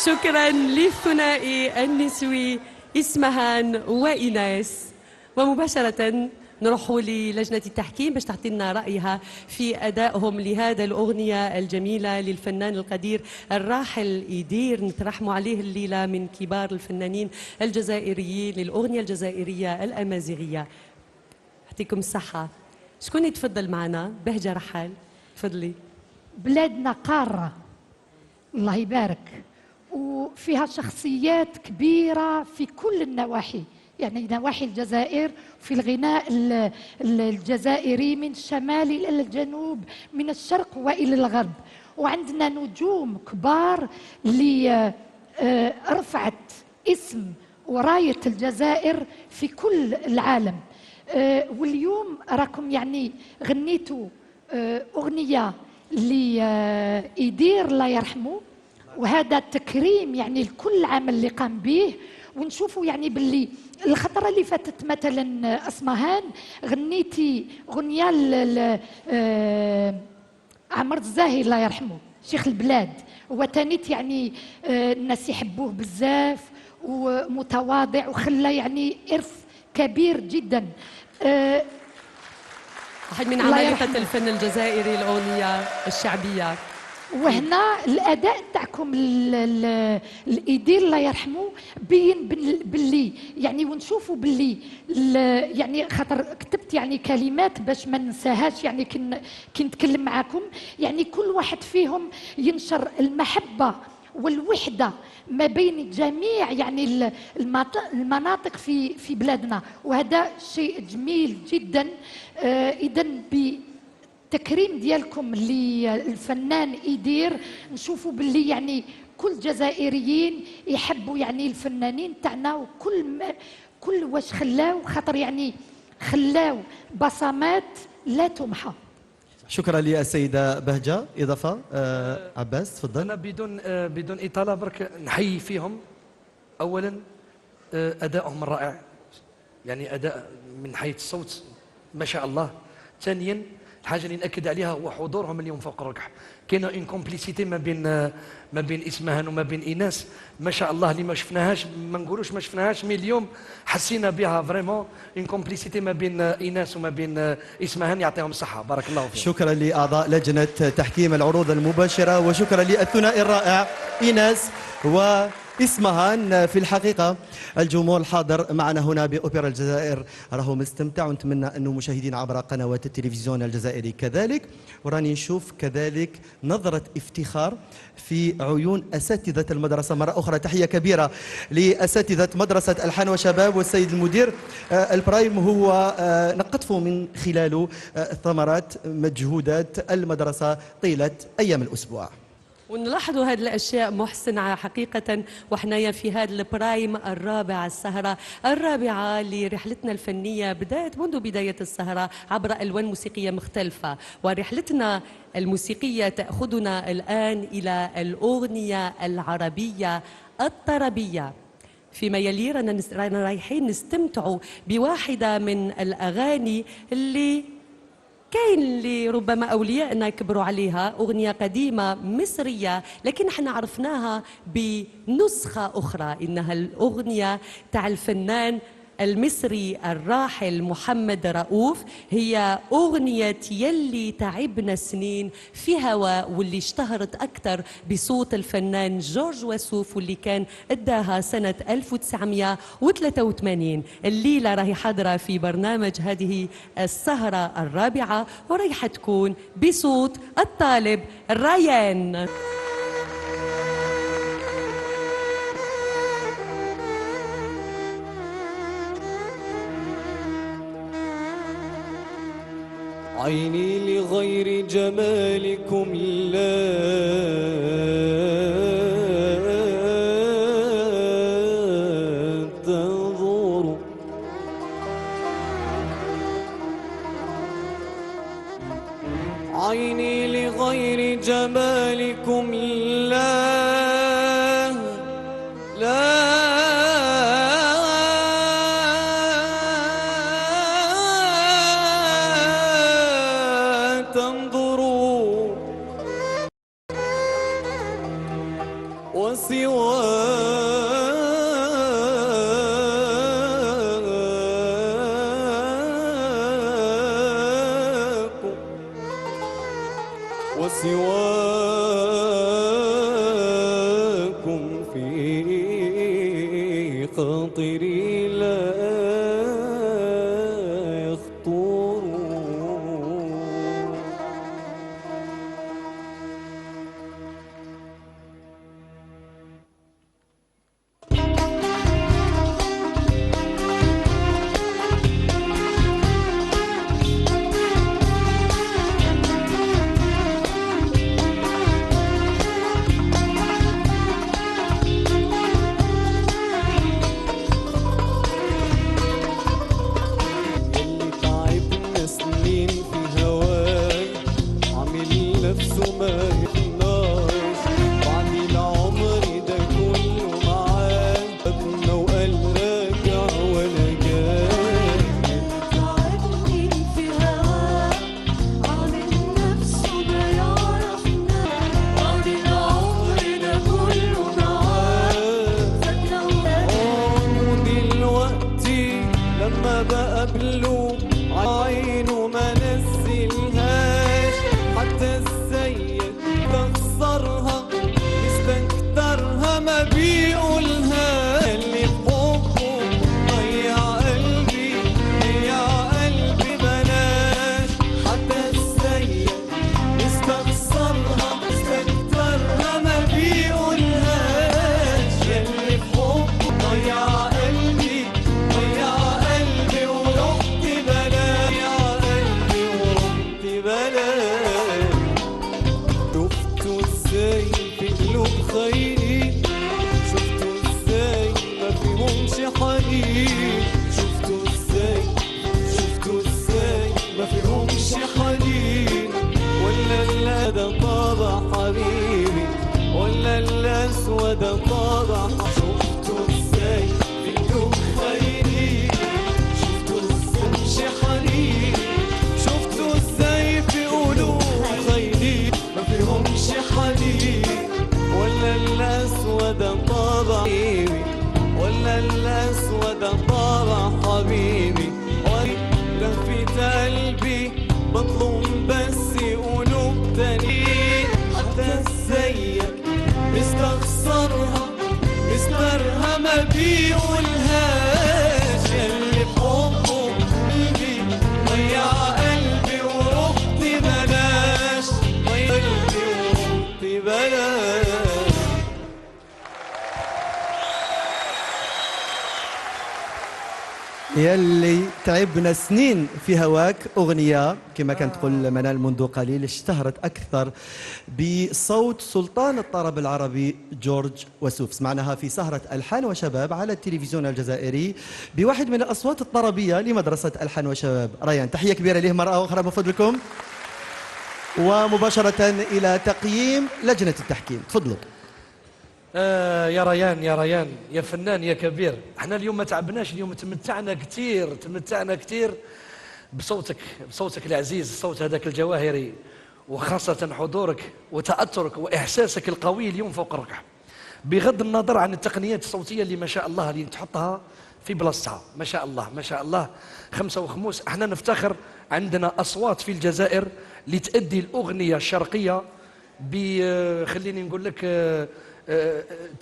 شكرا للثنائي النسوي إسمهان وإيناس. ومباشرة نروح للجنة التحكيم باش تعطينا رأيها في أدائهم لهذا الأغنية الجميلة للفنان القدير الراحل إيدير، نترحموا عليه الليلة من كبار الفنانين الجزائريين للأغنية الجزائرية الأمازيغية. يعطيكم الصحة. شكون يتفضل معنا؟ بهجة رحال، تفضلي. بلادنا قارة الله يبارك، وفيها شخصيات كبيرة في كل النواحي، يعني نواحي الجزائر في الغناء الجزائري من الشمال إلى الجنوب، من الشرق وإلى الغرب. وعندنا نجوم كبار اللي رفعت اسم وراية الجزائر في كل العالم. واليوم راكم يعني غنيتوا أغنية لإيدير الله يرحمه، وهذا تكريم يعني لكل عمل اللي قام به. ونشوفوا يعني باللي الخطرة اللي فاتت مثلا أسمهان غنيتي أغنية عمر الزاهي الله يرحمه شيخ البلاد، وتانيت يعني الناس يحبوه بزاف ومتواضع وخلى يعني إرث كبير جدا. واحد من عمالقة الفن الجزائري الأغنية الشعبية. وهنا الاداء تاعكم الايدير الله يرحمه بين باللي يعني، ونشوفوا باللي يعني خاطر كتبت يعني كلمات باش ما ننساهاش يعني كي نتكلم معاكم، يعني كل واحد فيهم ينشر المحبه والوحده ما بين جميع يعني المناطق في بلادنا، وهذا شيء جميل جدا. اذا تكريم ديالكم للفنان إيدير نشوفوا باللي يعني كل جزائريين يحبوا يعني الفنانين تاعنا، كل واش خلاو خاطر يعني خلاو بصمات لا تمحى. شكرا للسيدة بهجة. إضافة عباس تفضل. أنا بدون إطالة برك نحيي فيهم. أولا أدائهم الرائع، يعني أداء من حيث الصوت ما شاء الله. ثانيا الحاجه اللي ناكد عليها هو حضورهم اليوم فوق الركح. كاينه اون كومبليسيتي ما بين اسمهان وما بين ايناس ما شاء الله، اللي ما شفناهاش ما نقولوش ما شفناهاش، مي اليوم حسينا بها فريمون اون كومبليسيتي ما بين ايناس وما بين اسمهان. يعطيهم الصحه، بارك الله فيهم. شكرا لاعضاء لجنه تحكيم العروض المباشره، وشكرا للثنائي الرائع ايناس وإسمهان. في الحقيقة الجمهور الحاضر معنا هنا بأوبرا الجزائر راهو مستمتع، ونتمنى أنه مشاهدين عبر قنوات التلفزيون الجزائري كذلك. وراني نشوف كذلك نظرة افتخار في عيون أساتذة المدرسة. مرة أخرى تحية كبيرة لأساتذة مدرسة الحان وشباب والسيد المدير. البرايم هو نقطف من خلاله ثمرات مجهودات المدرسة طيلة أيام الأسبوع. ونلاحظوا هذه الأشياء محسن حقيقة، وحنايا في هذا البرايم الرابع، السهرة الرابعة لرحلتنا الفنية بداية منذ بداية السهرة عبر ألوان موسيقية مختلفة. ورحلتنا الموسيقية تأخذنا الآن إلى الأغنية العربية الطربية. فيما يلي رانا رايحين نستمتعوا بواحدة من الأغاني اللي كاين اللي ربما أوليائنا كبروا عليها، أغنية قديمة مصرية لكن احنا عرفناها بنسخة أخرى. إنها الأغنية تاع الفنان المصري الراحل محمد رؤوف، هي أغنية يلي تعبنا سنين في هواء، واللي اشتهرت أكثر بصوت الفنان جورج وسوف، واللي كان أداها سنة 1983. الليلة راهي حاضرة في برنامج هذه السهرة الرابعة، ورايحة تكون بصوت الطالب ريان. عيني لغير جمالكم لا تنظر، عيني لغير جمالكم لا تنظروا، وسوى وسواكم في خاطري لا يخطر. بقبله عينه ما نزلهاش، حتى السيد بخسرها مستكترها ما بيقولها. اللي بحبه ضيع قلبي بلاش، حتى السيد مستخسرها مستكترها ما بيقولهاش. اللي بحبه ضيع شفتوا ازاي ما فيهمش حنين، ولا ده طابع حبيبي ولا الاسود طابع. شفتوا ازاي فيهم خاينين، شفتوا ازاي مش حنين، شفتوا ازاي في قلوب خاينين ما فيهمش حنين، ولا الاسود طابع حبيبي ولا الأسود طابع حبيبي. لفت قلبي بطلب بس قلوب تانيين، حتى السيد مستخسرها مسترها ما بيقولهاش. اللي بحبه قلبي ضيع قلبي ورحت بلاش، ضيع قلبي ورحت بلاش. يلي تعبنا سنين في هواك، أغنية كما كانت تقول منال منذ قليل اشتهرت أكثر بصوت سلطان الطرب العربي جورج وسوف. سمعناها في سهرة ألحان وشباب على التلفزيون الجزائري بواحد من الأصوات الطربية لمدرسة ألحان وشباب ريان. تحية كبيرة له مرة أخرى من فضلكم. ومباشرة إلى تقييم لجنة التحكيم، تفضلوا. يا ريان يا ريان يا فنان يا كبير، احنا اليوم ما تعبناش، اليوم تمتعنا كثير بصوتك العزيز، الصوت هذاك الجواهري، وخاصة حضورك وتأثرك وإحساسك القوي اليوم فوق الركعة، بغض النظر عن التقنيات الصوتية اللي ما شاء الله اللي تحطها في بلاصتها. ما شاء الله 5 وخموس. احنا نفتخر عندنا أصوات في الجزائر لتأدي الأغنية الشرقية خليني نقول لك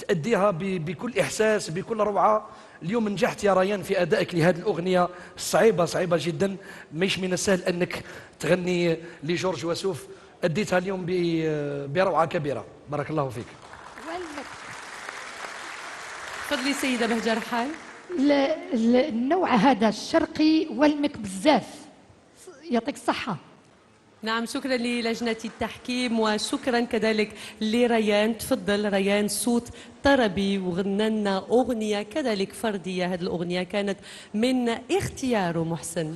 تأديها بكل إحساس بكل روعة. اليوم نجحت يا ريان في أدائك لهذه الأغنية صعيبة جدا، مش من السهل أنك تغني لجورج وسوف، أديتها اليوم بروعة كبيرة. بارك الله فيك. تفضلي سيدة بهجة رحال. النوع هذا الشرقي والمك بزاف، يعطيك الصحة. نعم، شكرا للجنة التحكيم وشكرا كذلك لريان. تفضل ريان، صوت طربي وغنى لنا أغنية كذلك فردية. هذه الأغنية كانت من اختيار محسن.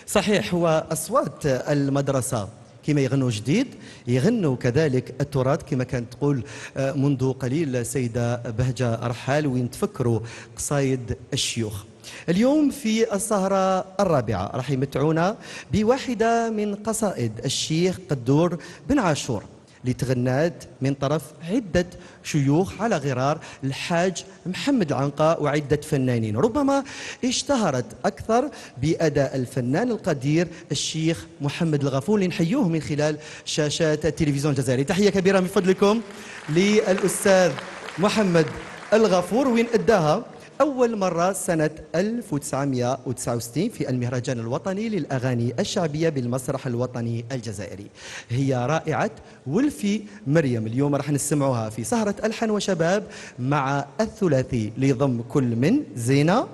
صحيح، وأصوات المدرسة كما يغنوا جديد يغنوا كذلك التراث كما كانت تقول منذ قليل سيدة بهجة رحال، وين تفكروا قصايد الشيوخ. اليوم في السهرة الرابعة راح يمتعونا بواحدة من قصائد الشيخ قدور بن عاشور. اللي تغنات من طرف عدة شيوخ على غرار الحاج محمد العنقاء وعدة فنانين. ربما اشتهرت أكثر بأداء الفنان القدير الشيخ محمد الغفور اللي نحيوه من خلال شاشات التلفزيون الجزائري. تحية كبيرة من فضلكم للأستاذ محمد الغفور، وين أداها أول مرة سنة 1969 في المهرجان الوطني للأغاني الشعبية بالمسرح الوطني الجزائري. هي رائعة ولفي مريم. اليوم راح نسمعوها في سهرة ألحان وشباب مع الثلاثي لضم كل من زينة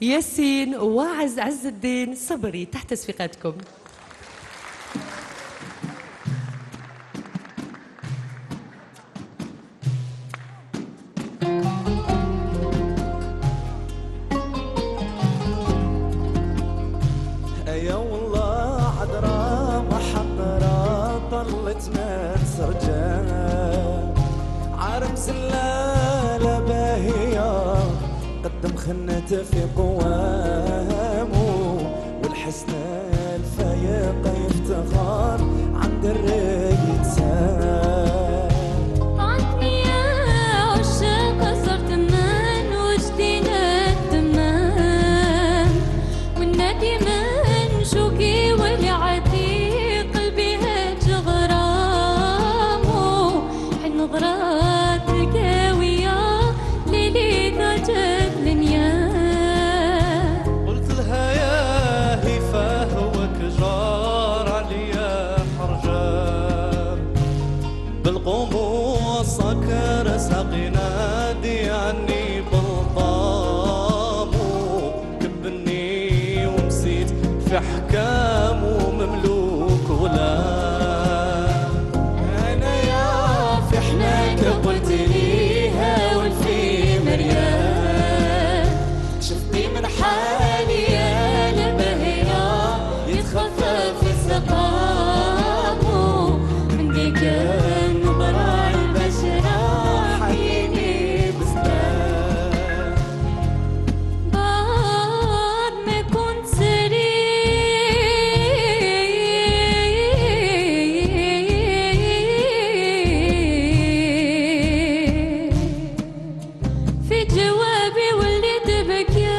ياسين وعز الدين صبري تحت صفقاتكم. يا والله عذرا محمرة طلت من سرجان عارم زلالة باهية قدم خنته في قوامه والحسن الفايق يفتخر عند الريت سام عطني يا عشاق صرت من وجدينا التمام والنادي من شوقي ولعتي قلبي هج غرامه حن نظرات قاوية ليلي ضجت لنيام قلت لها يا هفاه هوك جار عليا حرجان بالقموص سكر ساقينا دي عني بلطامو كبني ومسيت في احكامه مملوك غلام. أنا يا في حناك قلت ليها والفي مريان شفتي من حالي يا لبهية يتخفف سقامه من ديك النظرة البشرة حيني بسلام بعد ما كنت سرير في جوابي وليت بكيان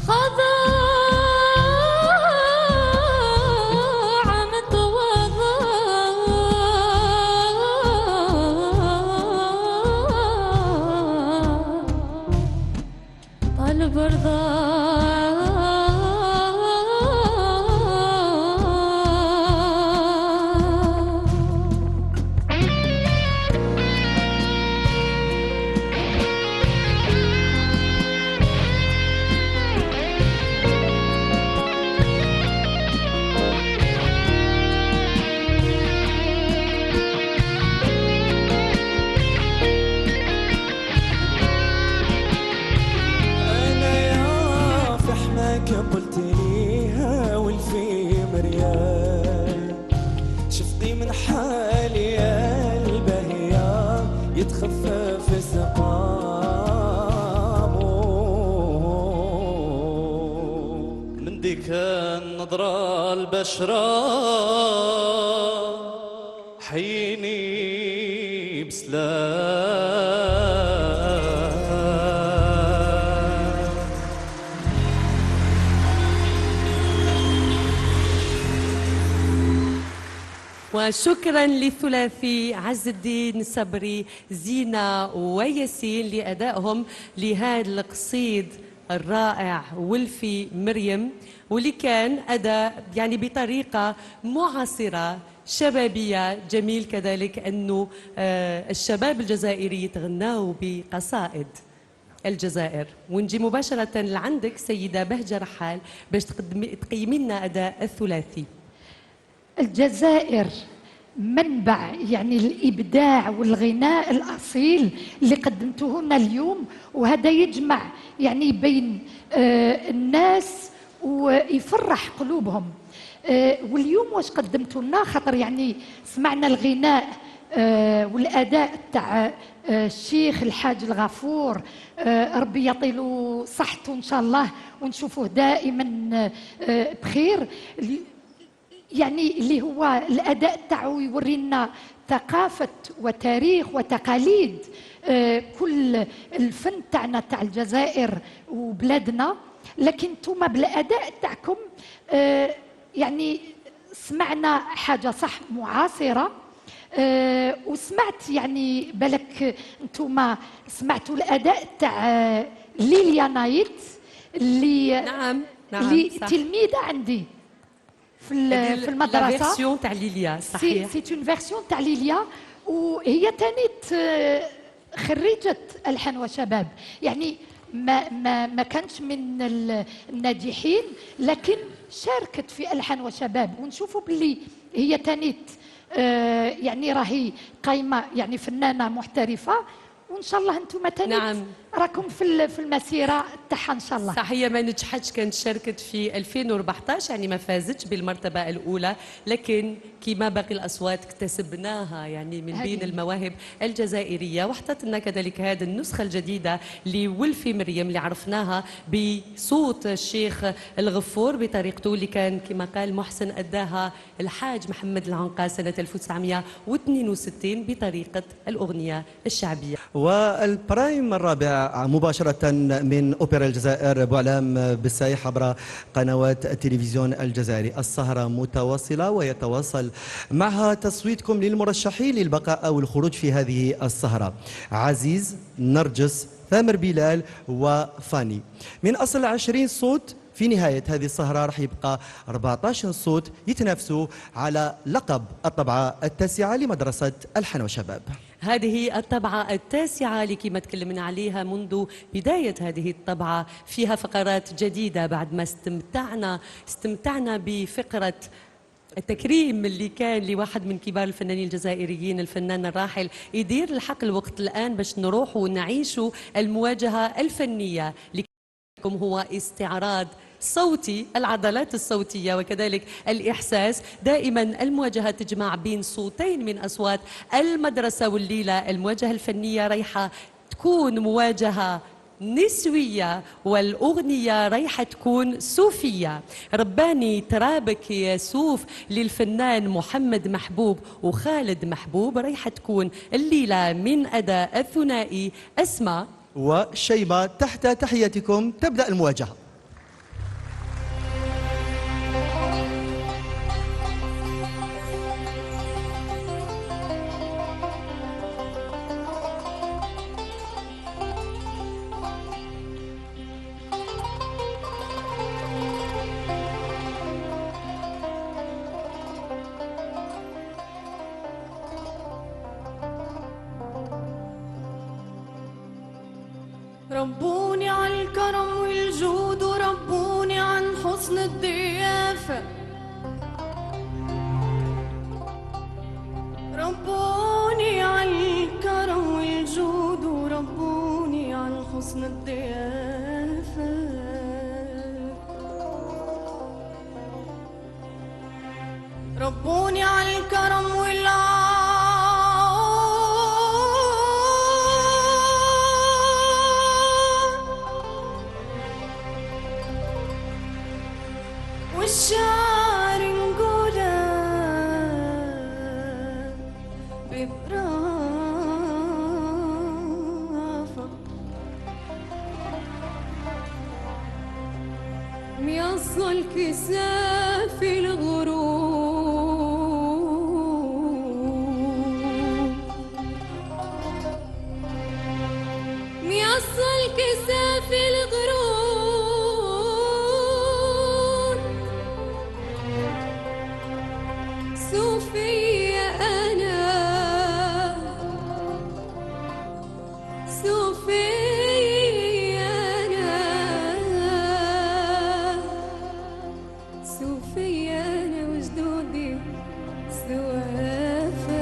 خضاع متواضع طالب أنا يا في حماك قلت ليها والفي مريان شفتي من حالي يا البهية يتخفف سقامه من ديك النظرة البشرة حيني بسلام. وشكرا للثلاثي عز الدين صبري زينة وياسين لأدائهم لهذا القصيد الرائع ولفي مريم، واللي كان أداء يعني بطريقة معاصرة شبابية. جميل كذلك أنه الشباب الجزائري يتغنوا بقصائد الجزائر. ونجي مباشرة لعندك سيدة بهجة رحال باش تقيمي لنا أداء الثلاثي. الجزائر منبع يعني الإبداع والغناء الأصيل اللي قدمته لنا اليوم، وهذا يجمع يعني بين الناس ويفرح قلوبهم. واليوم واش قدمتوا لنا؟ خاطر يعني سمعنا الغناء والاداء تاع الشيخ الحاج الغفور، ربي يطيله صحته ان شاء الله ونشوفوه دائما بخير. يعني اللي هو الاداء تاعو يورينا ثقافه وتاريخ وتقاليد كل الفن تاعنا تاع الجزائر وبلادنا. لكن نتوما بالاداء تاعكم يعني سمعنا حاجه صح معاصره، وسمعت يعني بالك نتوما سمعتوا الاداء تاع ليليا نايت اللي نعم اللي صح. تلميذه عندي في المدرسه. لا فيرسيون تاع ليليا صحيح. سي اون فيرسيون تاع ليليا، وهي تانيت خريجه الحان وشباب. يعني ما كانش من الناجحين، لكن شاركت في الحان وشباب، ونشوفوا باللي هي تانيت يعني راهي قايمه يعني فنانه محترفه، وان شاء الله انتم تاني نعم. راكم في المسيره تاعها ان شاء الله. صح، هي ما نجحتش، كانت شاركت في 2014 يعني ما فازتش بالمرتبه الاولى، لكن كما باقي الاصوات اكتسبناها يعني من بين المواهب الجزائريه، واحتضت لنا كذلك هذه النسخه الجديده لولفي مريم اللي عرفناها بصوت الشيخ الغفور بطريقته اللي كان كما قال محسن اداها الحاج محمد العنقا سنه 1962 بطريقه الاغنيه الشعبيه. والبرايم الرابع مباشرة من أوبرا الجزائر بوعلام بالسايح عبر قنوات التلفزيون الجزائري. السهرة متواصلة ويتواصل معها تصويتكم للمرشحين للبقاء أو الخروج في هذه السهرة: عزيز، نرجس، ثامر بلال وفاني. من أصل 20 صوت في نهاية هذه السهرة راح يبقى 14 صوت يتنافسوا على لقب الطبعة التاسعة لمدرسة الحان وشباب. هذه الطبعة التاسعة اللي كما تكلمنا عليها منذ بداية هذه الطبعة، فيها فقرات جديدة بعد ما استمتعنا بفقرة التكريم اللي كان لواحد من كبار الفنانين الجزائريين الفنان الراحل. يدير الحق الوقت الآن باش نروح ونعيشوا المواجهة الفنية لكم، هو استعراض صوتي، العضلات الصوتية وكذلك الإحساس. دائما المواجهة تجمع بين صوتين من أصوات المدرسة، والليلة المواجهة الفنية رايحة تكون مواجهة نسوية، والأغنية رايحة تكون صوفية. رباني ترابك يا صوف للفنان محمد محبوب وخالد محبوب رايحة تكون الليلة من أداء الثنائي أسماء وشيبة. تحت تحياتكم تبدأ المواجهة. ربوني على الكرم والجود، وربوني عن حسن الضيافة. ربوني على الكرم والجود، وربوني عن حسن الضيافة. ربوني على الكرم والشعر نقوله ببرافة، ميصل كساف الغروب، ميصل كساف الغروب. صوفيا أنا، صوفيا أنا، صوفيا أنا وجدودي سوافة.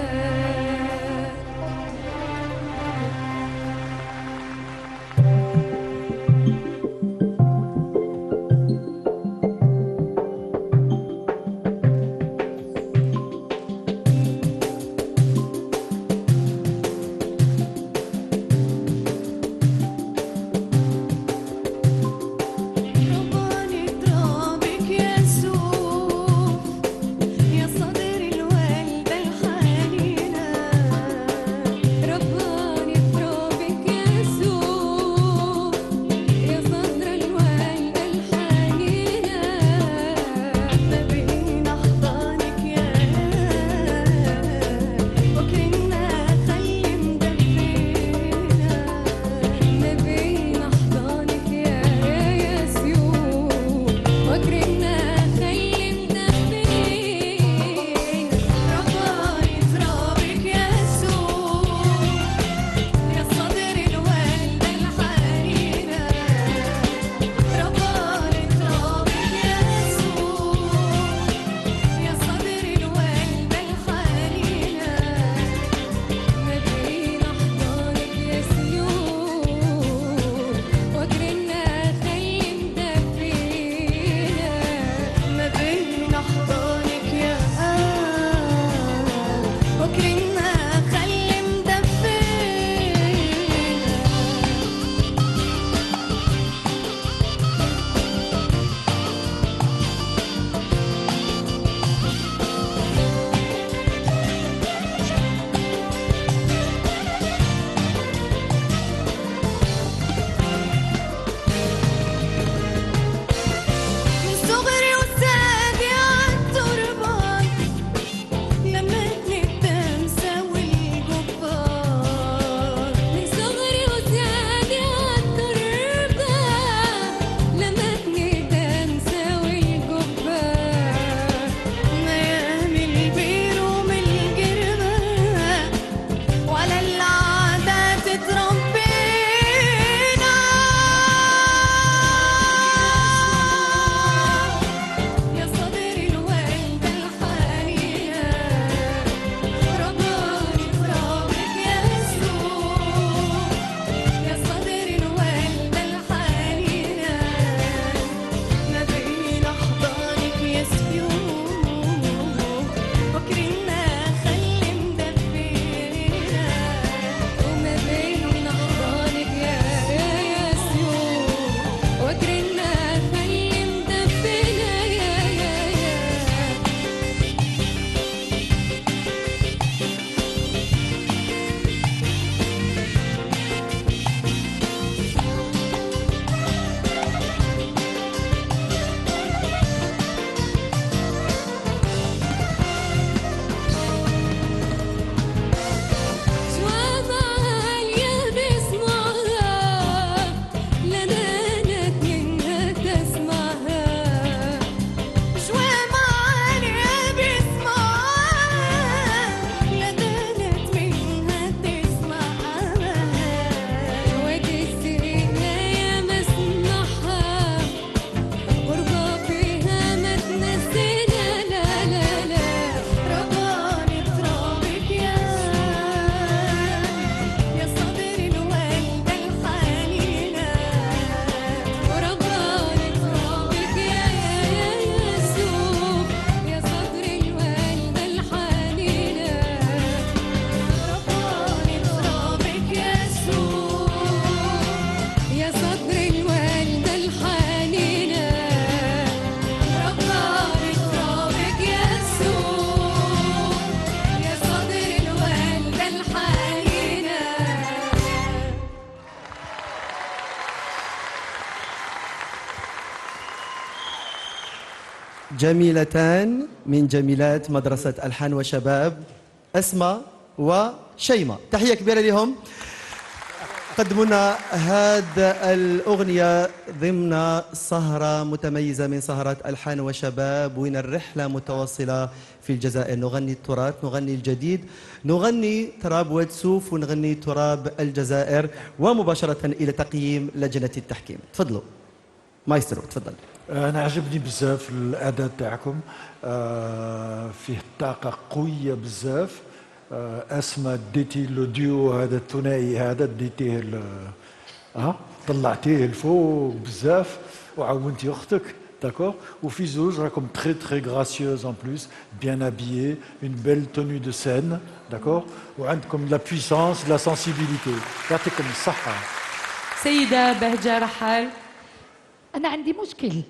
جميلتان من جميلات مدرسة ألحان وشباب، أسماء وشيماء. تحية كبيرة لهم. قدموا لنا هذه الأغنية ضمن سهرة متميزة من سهرات ألحان وشباب، وين الرحلة متواصلة في الجزائر. نغني التراث، نغني الجديد، نغني تراب وادسوف، ونغني تراب الجزائر. ومباشرة إلى تقييم لجنة التحكيم. تفضلوا مايسترو، تفضل. أنا عجبني بزاف الأداء تاعكم، فيه طاقة قوية بزاف. أسماء ديتي لو ديو هذا الثنائي هذا ديتيه طلعتيه الفوق بزاف وعاونتي أختك داكور. وفي زوج راكم تري تري غراسيوز ان بلوس، بيان ابيي، اون بيل توني دو سين داكور، وعندكم لا بويسانس لا سنسيبيليتي. يعطيكم الصحة. سيدة بهجة رحال. أنا عندي مشكل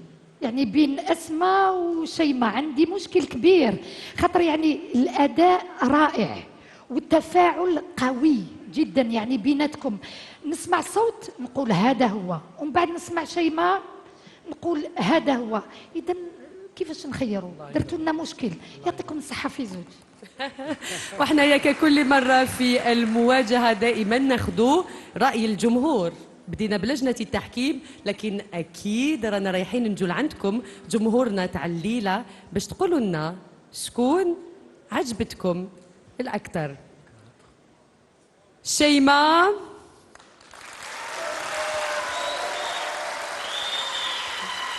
يعني بين أسماء وشيماء، عندي مشكل كبير، خاطر يعني الأداء رائع والتفاعل قوي جدا يعني بيناتكم. نسمع صوت نقول هذا هو، ومن بعد نسمع شيماء نقول هذا هو. إذا كيفاش نخيروا؟ درتوا لنا مشكل. يعطيكم الصحة في زوج. واحنا يا ككل مرة في المواجهة دائما ناخذوا رأي الجمهور. بدينا بلجنة التحكيم، لكن أكيد رانا رايحين نجوا لعندكم جمهورنا تاع الليلة باش تقولوا لنا شكون عجبتكم الأكثر. شيماء.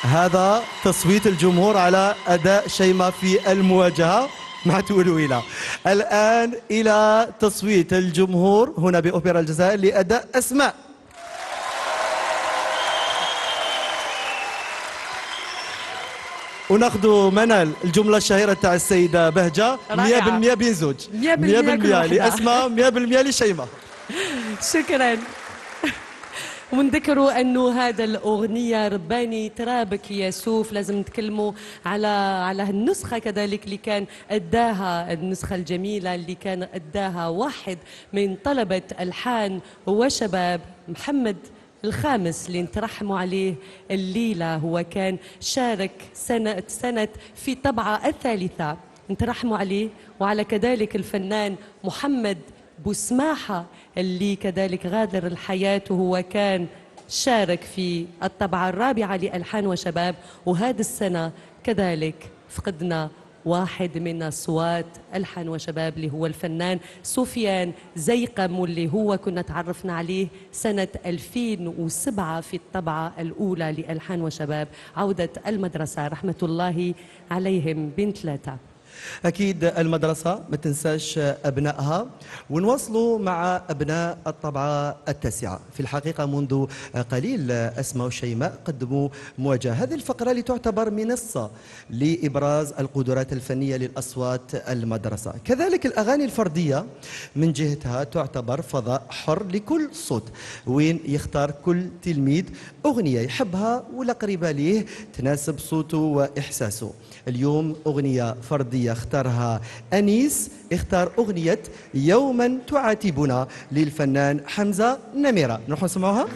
هذا تصويت الجمهور على أداء شيماء في المواجهة مع تولويلة. الآن إلى تصويت الجمهور هنا بأوبرا الجزائر لأداء أسماء. وناخذ منال الجملة الشهيرة تاع السيدة بهجة 100% بين زوج، 100% لأسماء، 100% لشيماء. شكرا. ونذكروا أنه هذا الأغنية رباني ترابك يا سوف، لازم نتكلموا على النسخة كذلك اللي كان أداها، النسخة الجميلة اللي كان أداها واحد من طلبة ألحان وشباب، محمد الخامس اللي نترحموا عليه الليلة. هو كان شارك سنة في الطبعة الثالثة، نترحموا عليه. وعلى كذلك الفنان محمد بوسماحة اللي كذلك غادر الحياة، وهو كان شارك في الطبعة الرابعة لألحان وشباب. وهذه السنة كذلك فقدنا واحد من أصوات ألحان وشباب اللي هو الفنان سفيان زيقم، واللي هو كنا تعرفنا عليه سنة 2007 في الطبعة الأولى لألحان وشباب. عودة المدرسة رحمة الله عليهم بن ثلاثة. أكيد المدرسة ما تنساش أبنائها، ونواصلوا مع أبناء الطبعة التاسعة. في الحقيقة منذ قليل أسماء وشيماء قدموا مواجهة، هذه الفقرة اللي تعتبر منصة لإبراز القدرات الفنية للأصوات المدرسة. كذلك الأغاني الفردية من جهتها تعتبر فضاء حر لكل صوت، وين يختار كل تلميذ أغنية يحبها ولا قريبة ليه تناسب صوته وإحساسه. اليوم أغنية فردية اختارها أنيس، اختار أغنية يوما تعاتبنا للفنان حمزة نميرة. نروح نسمعوها.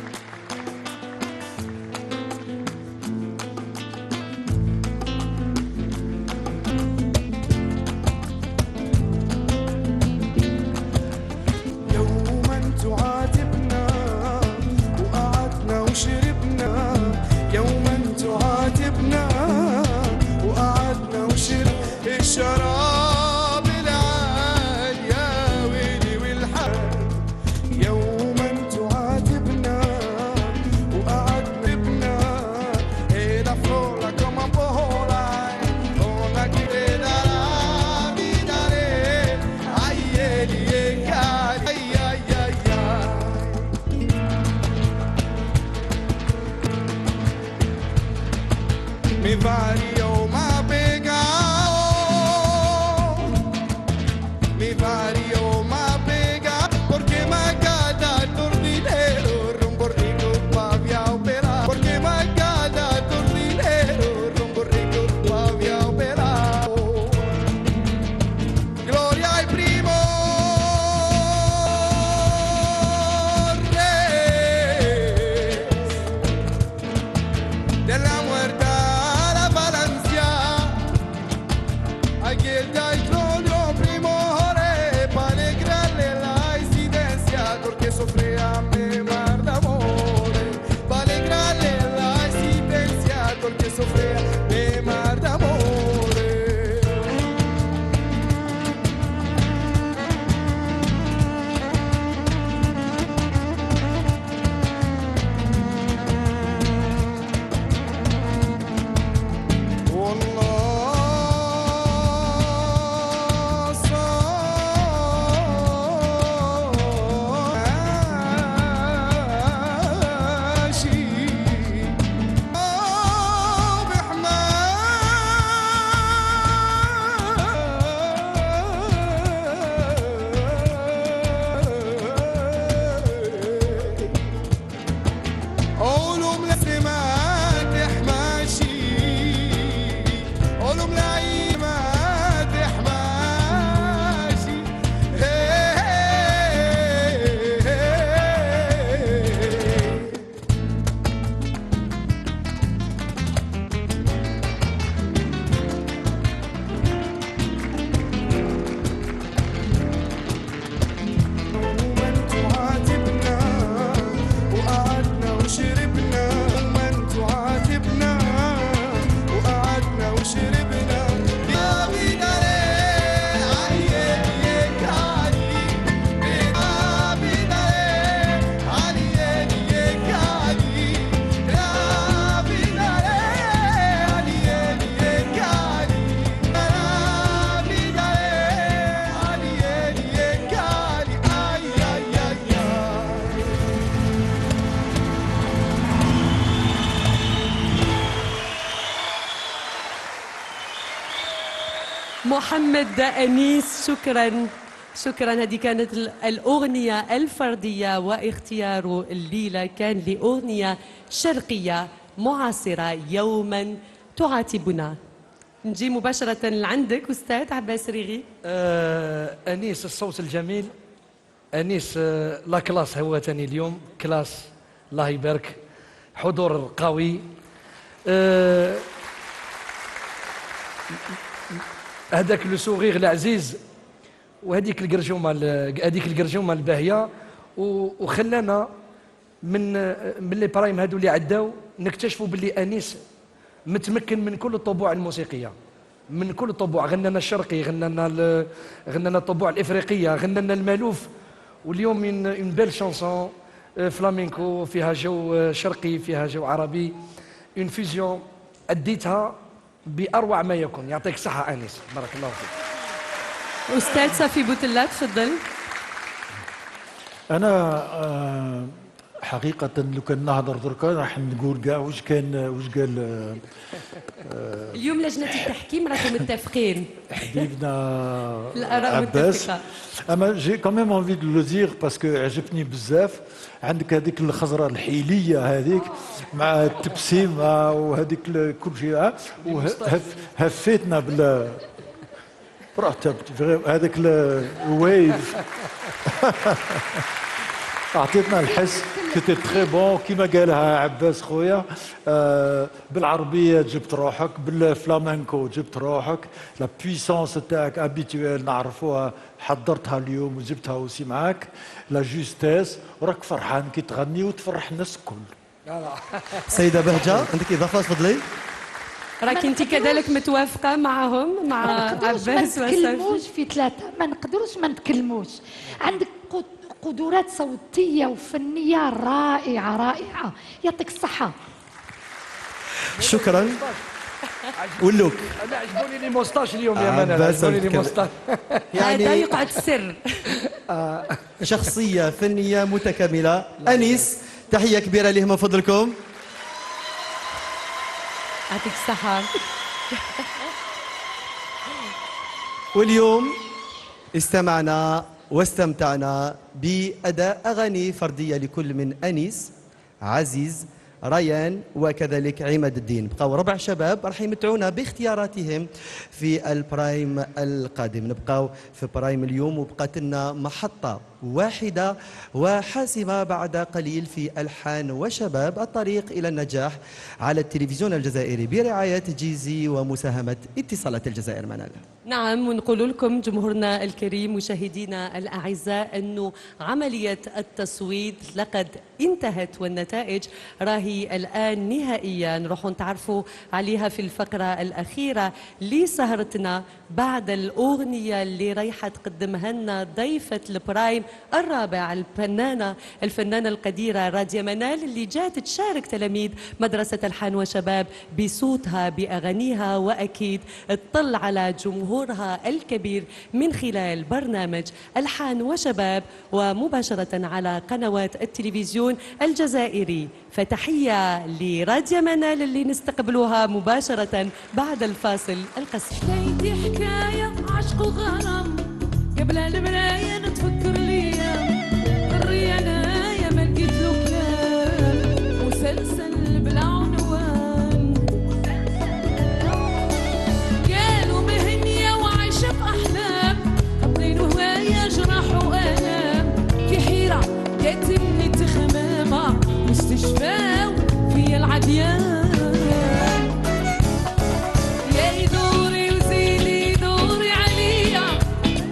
يوما تعاتبنا وقعدنا وشربنا، يوما تعاتبنا وقعدنا وشرب الشراب العال يا ويلي والحال. يوما تعاتبنا وقعدنا بنا إلى فولا كما بولا فولا كده بداري عيالي كاري يا يا يا. Mi vario ma pegao, mi vario ma pega, porque magada tornilero, rumbo rico pavia opera, porque magada tornilero, rumbo rico pavia opera. Gloria al primo re de la muerte. محمد أنيس، شكرا. هذه كانت الأغنية الفردية، واختياره الليلة كان لأغنية شرقية معاصرة، يوما تعاتبنا. نجي مباشرة لعندك أستاذ عباس ريغي. أنيس الصوت الجميل، أنيس لا كلاس هو تاني اليوم كلاس، الله يبارك، حضور قوي. هذاك لو سوغيغ العزيز وهذيك القرجومه الباهيه، وخلانا من لي برايم هادو اللي عداو نكتشفوا باللي انيس متمكن من كل الطبوع الموسيقيه، من كل الطبوع. غننا الشرقي، غننا الطبوع الافريقيه، غننا المالوف، واليوم اون بيل شانسون فلامينكو فيها جو شرقي، فيها جو عربي، اون فيزيون اديتها باروع ما يكون. يعطيك الصحه انيس، بارك الله فيك. أستاذ صافي بوتلات، تفضل. أنا حقيقة لو كان نهضر دركا راح نقول كاع واش قال اليوم لجنة التحكيم راكم متفقين. حبيبنا الآراء عباس. متفقة. اما جي كوميم انفي دو لو دير باسكو عجبني بزاف. عندك هذيك الخزره الحيليه هذيك مع التبسيمه وهذيك كل شيء، وهفيتنا بال هذاك الويف. اعطيتنا الحس كنت تري بون كيما قالها عباس خويا. بالعربيه جبت روحك، بالفلامنكو جبت روحك، لا بويسونس تاعك ابيتويل نعرفوها حضرتها اليوم وجبتها اوسي معاك، لا جوستيس، وراك فرحان كي تغني وتفرح الناس الكل. سيدة بهجة عندك إضافة تفضلي؟ راك انت كذلك متوافقه معهم مع عباس ما نتكلموش في ثلاثه، ما نقدروش ما نتكلموش. عندك قدرات صوتيه وفنيه رائعه، يعطيك الصحه. شكرا. واللوك انا عجبوني لي موستاش اليوم يا منال، عجبوني لي موستاش. هذا يقعد سر. شخصية فنية متكاملة. أنيس، تحية كبيرة لهم من فضلكم. يعطيك الصحة. واليوم استمعنا واستمتعنا بأداء أغاني فردية لكل من أنيس، عزيز، ريان وكذلك عماد الدين. بقاو 4 شباب راح يمتعونا باختياراتهم في البرايم القادم. نبقاو في برايم اليوم وبقات لنا محطة واحدة وحاسمة بعد قليل في ألحان وشباب، الطريق إلى النجاح على التلفزيون الجزائري برعاية جيزي ومساهمة اتصالات الجزائر. منال. نعم، ونقول لكم جمهورنا الكريم مشاهدينا الأعزاء أنه عملية التصويت لقد انتهت والنتائج راهي الآن نهائيا. راح نتعرفوا عليها في الفقرة الأخيرة لسهرتنا بعد الأغنية اللي رايحة تقدمها لنا ضيفة البرايم الرابع، الفنانة القديرة راديا منال، اللي جات تشارك تلاميذ مدرسة الحان وشباب بصوتها بأغانيها، وأكيد تطل على جمهورها الكبير من خلال برنامج الحان وشباب ومباشرة على قنوات التلفزيون الجزائري. فتحية لراديا منال اللي نستقبلوها مباشرة بعد الفاصل القصير. حكايتي حكاية عشق وغرام، قبل المراية نتفكر ليا الريا نايا ما لقيت له كلام، مسلسل بلا عنوان، قالوا مهنية وعايشة في أحلام، حاطين هواية جراح وآلام، في حيرة كاتمني تخمامة، مستشفى في العديان. دوري عليا،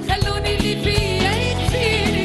خلوني اللي فيا يكفيني.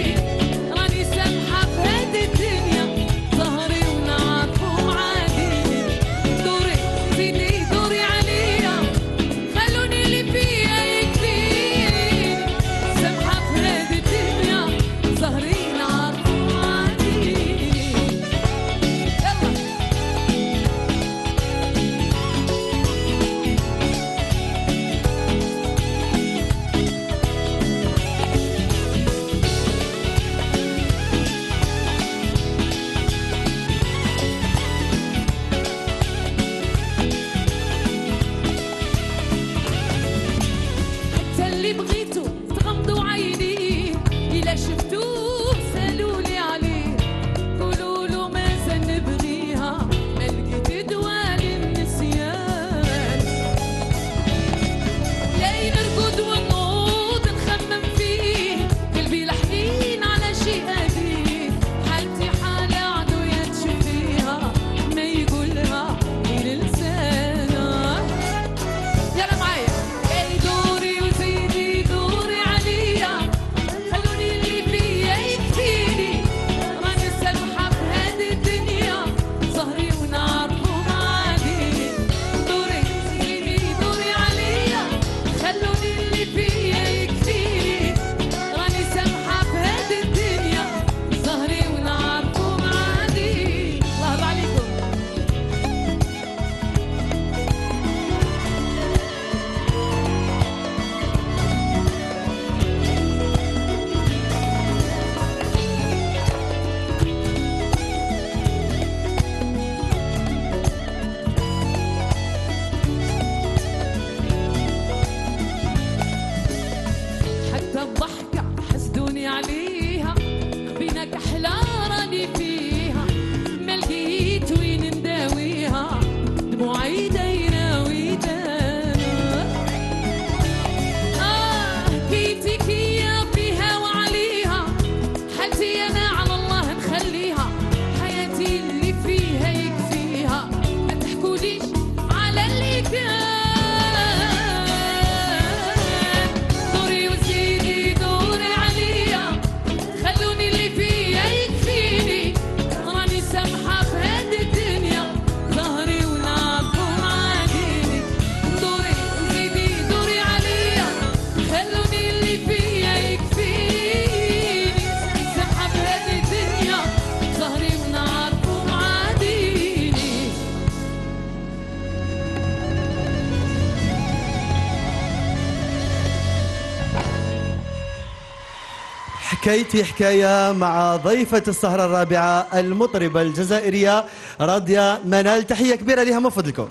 حكايتي حكاية مع ضيفة السهرة الرابعة المطربة الجزائرية راضية منال. تحية كبيرة لها من فضلكم.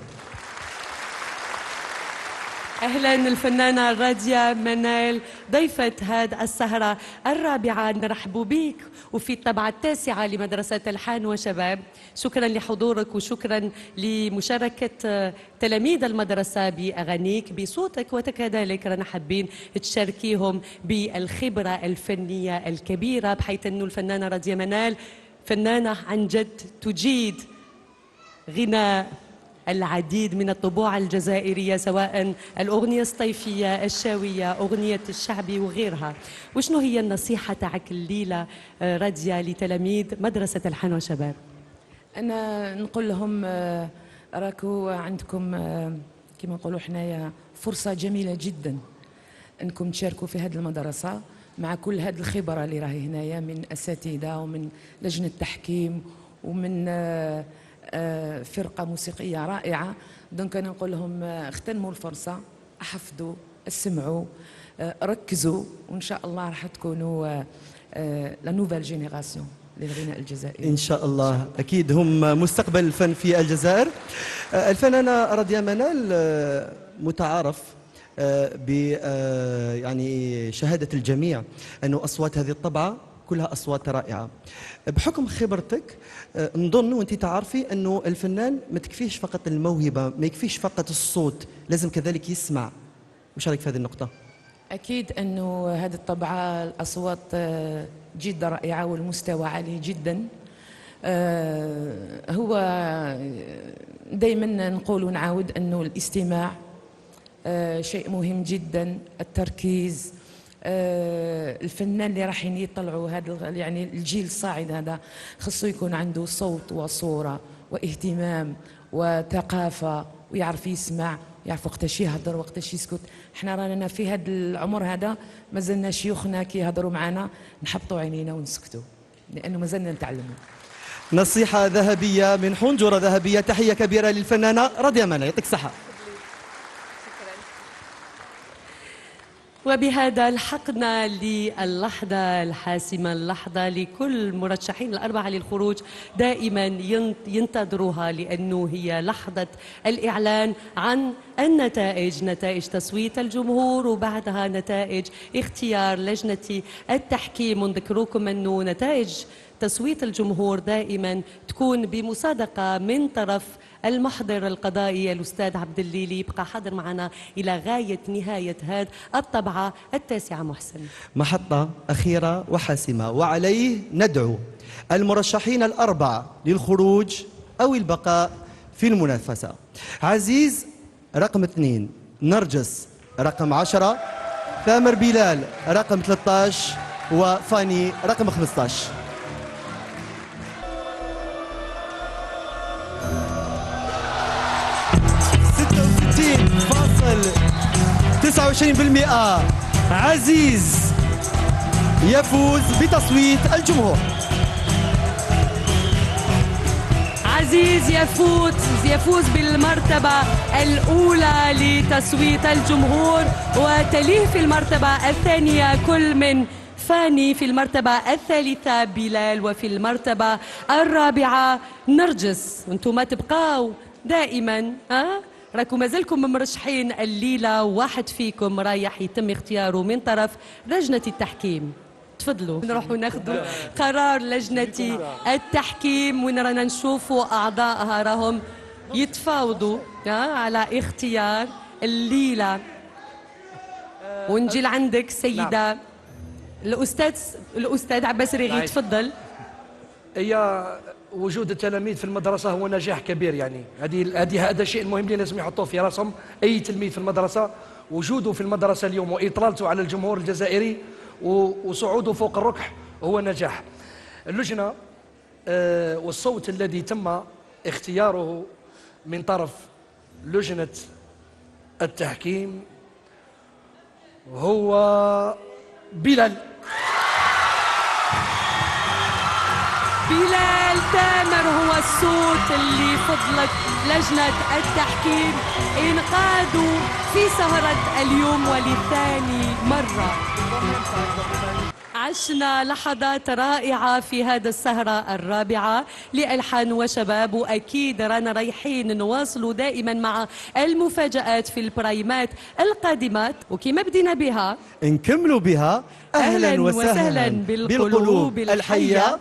أهلا الفنانة راضية منال ضيفة هذه السهرة الرابعة. نرحب بك وفي الطبعة التاسعة لمدرسة ألحان وشباب. شكرا لحضورك وشكرا لمشاركة تلاميذ المدرسة بأغانيك بصوتك، وكذلك رانا حابين تشاركيهم بالخبرة الفنية الكبيرة، بحيث أنه الفنانة راضية منال فنانة عن جد تجيد غناء العديد من الطبوع الجزائرية، سواء الأغنية الصيفية، الشاوية، أغنية الشعبي وغيرها. وشنو هي النصيحة تاعك الليلة راضية لتلاميذ مدرسة ألحان وشباب؟ أنا نقول لهم راكو عندكم كما نقولوا حنايا فرصة جميلة جدا أنكم تشاركوا في هذه المدرسة مع كل هذه الخبرة اللي راهي هنايا من أساتذة ومن لجنة تحكيم ومن فرقة موسيقية رائعة. دونك أنا نقول لهم اغتنموا الفرصة، احفظوا، اسمعوا، ركزوا، وإن شاء الله راح تكونوا لا نوفيل جينيراسيون للغناء الجزائري إن شاء الله. أكيد هم مستقبل الفن في الجزائر. الفنانة راضية منال متعارف ب يعني شهادة الجميع أنه أصوات هذه الطبعة كلها أصوات رائعة. بحكم خبرتك نظن وانت تعرفي أنه الفنان ما تكفيش فقط الموهبة، ما يكفيش فقط الصوت، لازم كذلك يسمع. وش رأيك في هذه النقطة؟ أكيد أنه هذه الطبعة الأصوات جدا رائعة والمستوى عالي جدا. هو دائما نقول ونعاود أنه الاستماع شيء مهم جدا، التركيز. الفنان اللي راح يطلعوا هذا يعني الجيل الصاعد هذا خصو يكون عنده صوت وصورة واهتمام وثقافة، ويعرف يسمع، يعرف وقتاش يهضر وقتاش يسكت. احنا رانا في هذا العمر هذا مازلنا شيوخنا كي يهضروا معنا نحبطوا عينينا ونسكتوا، لأنه مازلنا نتعلموا. نصيحة ذهبية من حنجرة ذهبية. تحية كبيرة للفنانة راضية منال، يعطيك الصحة. وبهذا لحقنا للحظة الحاسمة، اللحظة لكل مرشحين الأربعة للخروج دائما ينتظروها، لأنه هي لحظة الإعلان عن النتائج، نتائج تصويت الجمهور وبعدها نتائج اختيار لجنة التحكيم. ونذكركم أنه نتائج تصويت الجمهور دائما تكون بمصادقة من طرف المحضر القضائي الأستاذ عبد الليلي، يبقى حاضر معنا إلى غاية نهاية هذه الطبعة التاسعة. محسن، محطة أخيرة وحاسمة، وعليه ندعو المرشحين الأربعة للخروج أو البقاء في المنافسة. عزيز رقم 2، نرجس رقم 10، ثامر بلال رقم 13، وفاني رقم 15. 29% عزيز يفوز بتصويت الجمهور. عزيز يفوز بالمرتبة الأولى لتصويت الجمهور، وتليه في المرتبة الثانية كل من فاني، في المرتبة الثالثة بلال، وفي المرتبة الرابعة نرجس. وانتم تبقاو دائما راكم مازلكم مرشحين الليلة، واحد فيكم رايح يتم اختياره من طرف لجنة التحكيم. تفضلوا نروحوا ناخذوا قرار لجنة التحكيم، وين رانا نشوفوا أعضائها راهم يتفاوضوا على اختيار الليلة. ونجي لعندك سيدة الأستاذ عباس رغي، تفضل. هي وجود التلاميذ في المدرسة هو نجاح كبير، يعني هذا شيء مهم اللي لازم يحطوه في راسهم. أي تلميذ في المدرسة وجوده في المدرسة اليوم وإطلالته على الجمهور الجزائري وصعوده فوق الركح هو نجاح. اللجنة والصوت الذي تم اختياره من طرف لجنة التحكيم هو بلال تامر، هو الصوت اللي فضلت لجنة التحكيم انقادوا في سهرة اليوم ولثاني مرة. عشنا لحظات رائعة في هذا السهرة الرابعة لألحان وشباب، وأكيد رانا رايحين نواصلوا دائما مع المفاجآت في البرايمات القادمات، وكما بدينا بها نكملوا بها. أهلا وسهلا بالقلوب الحية.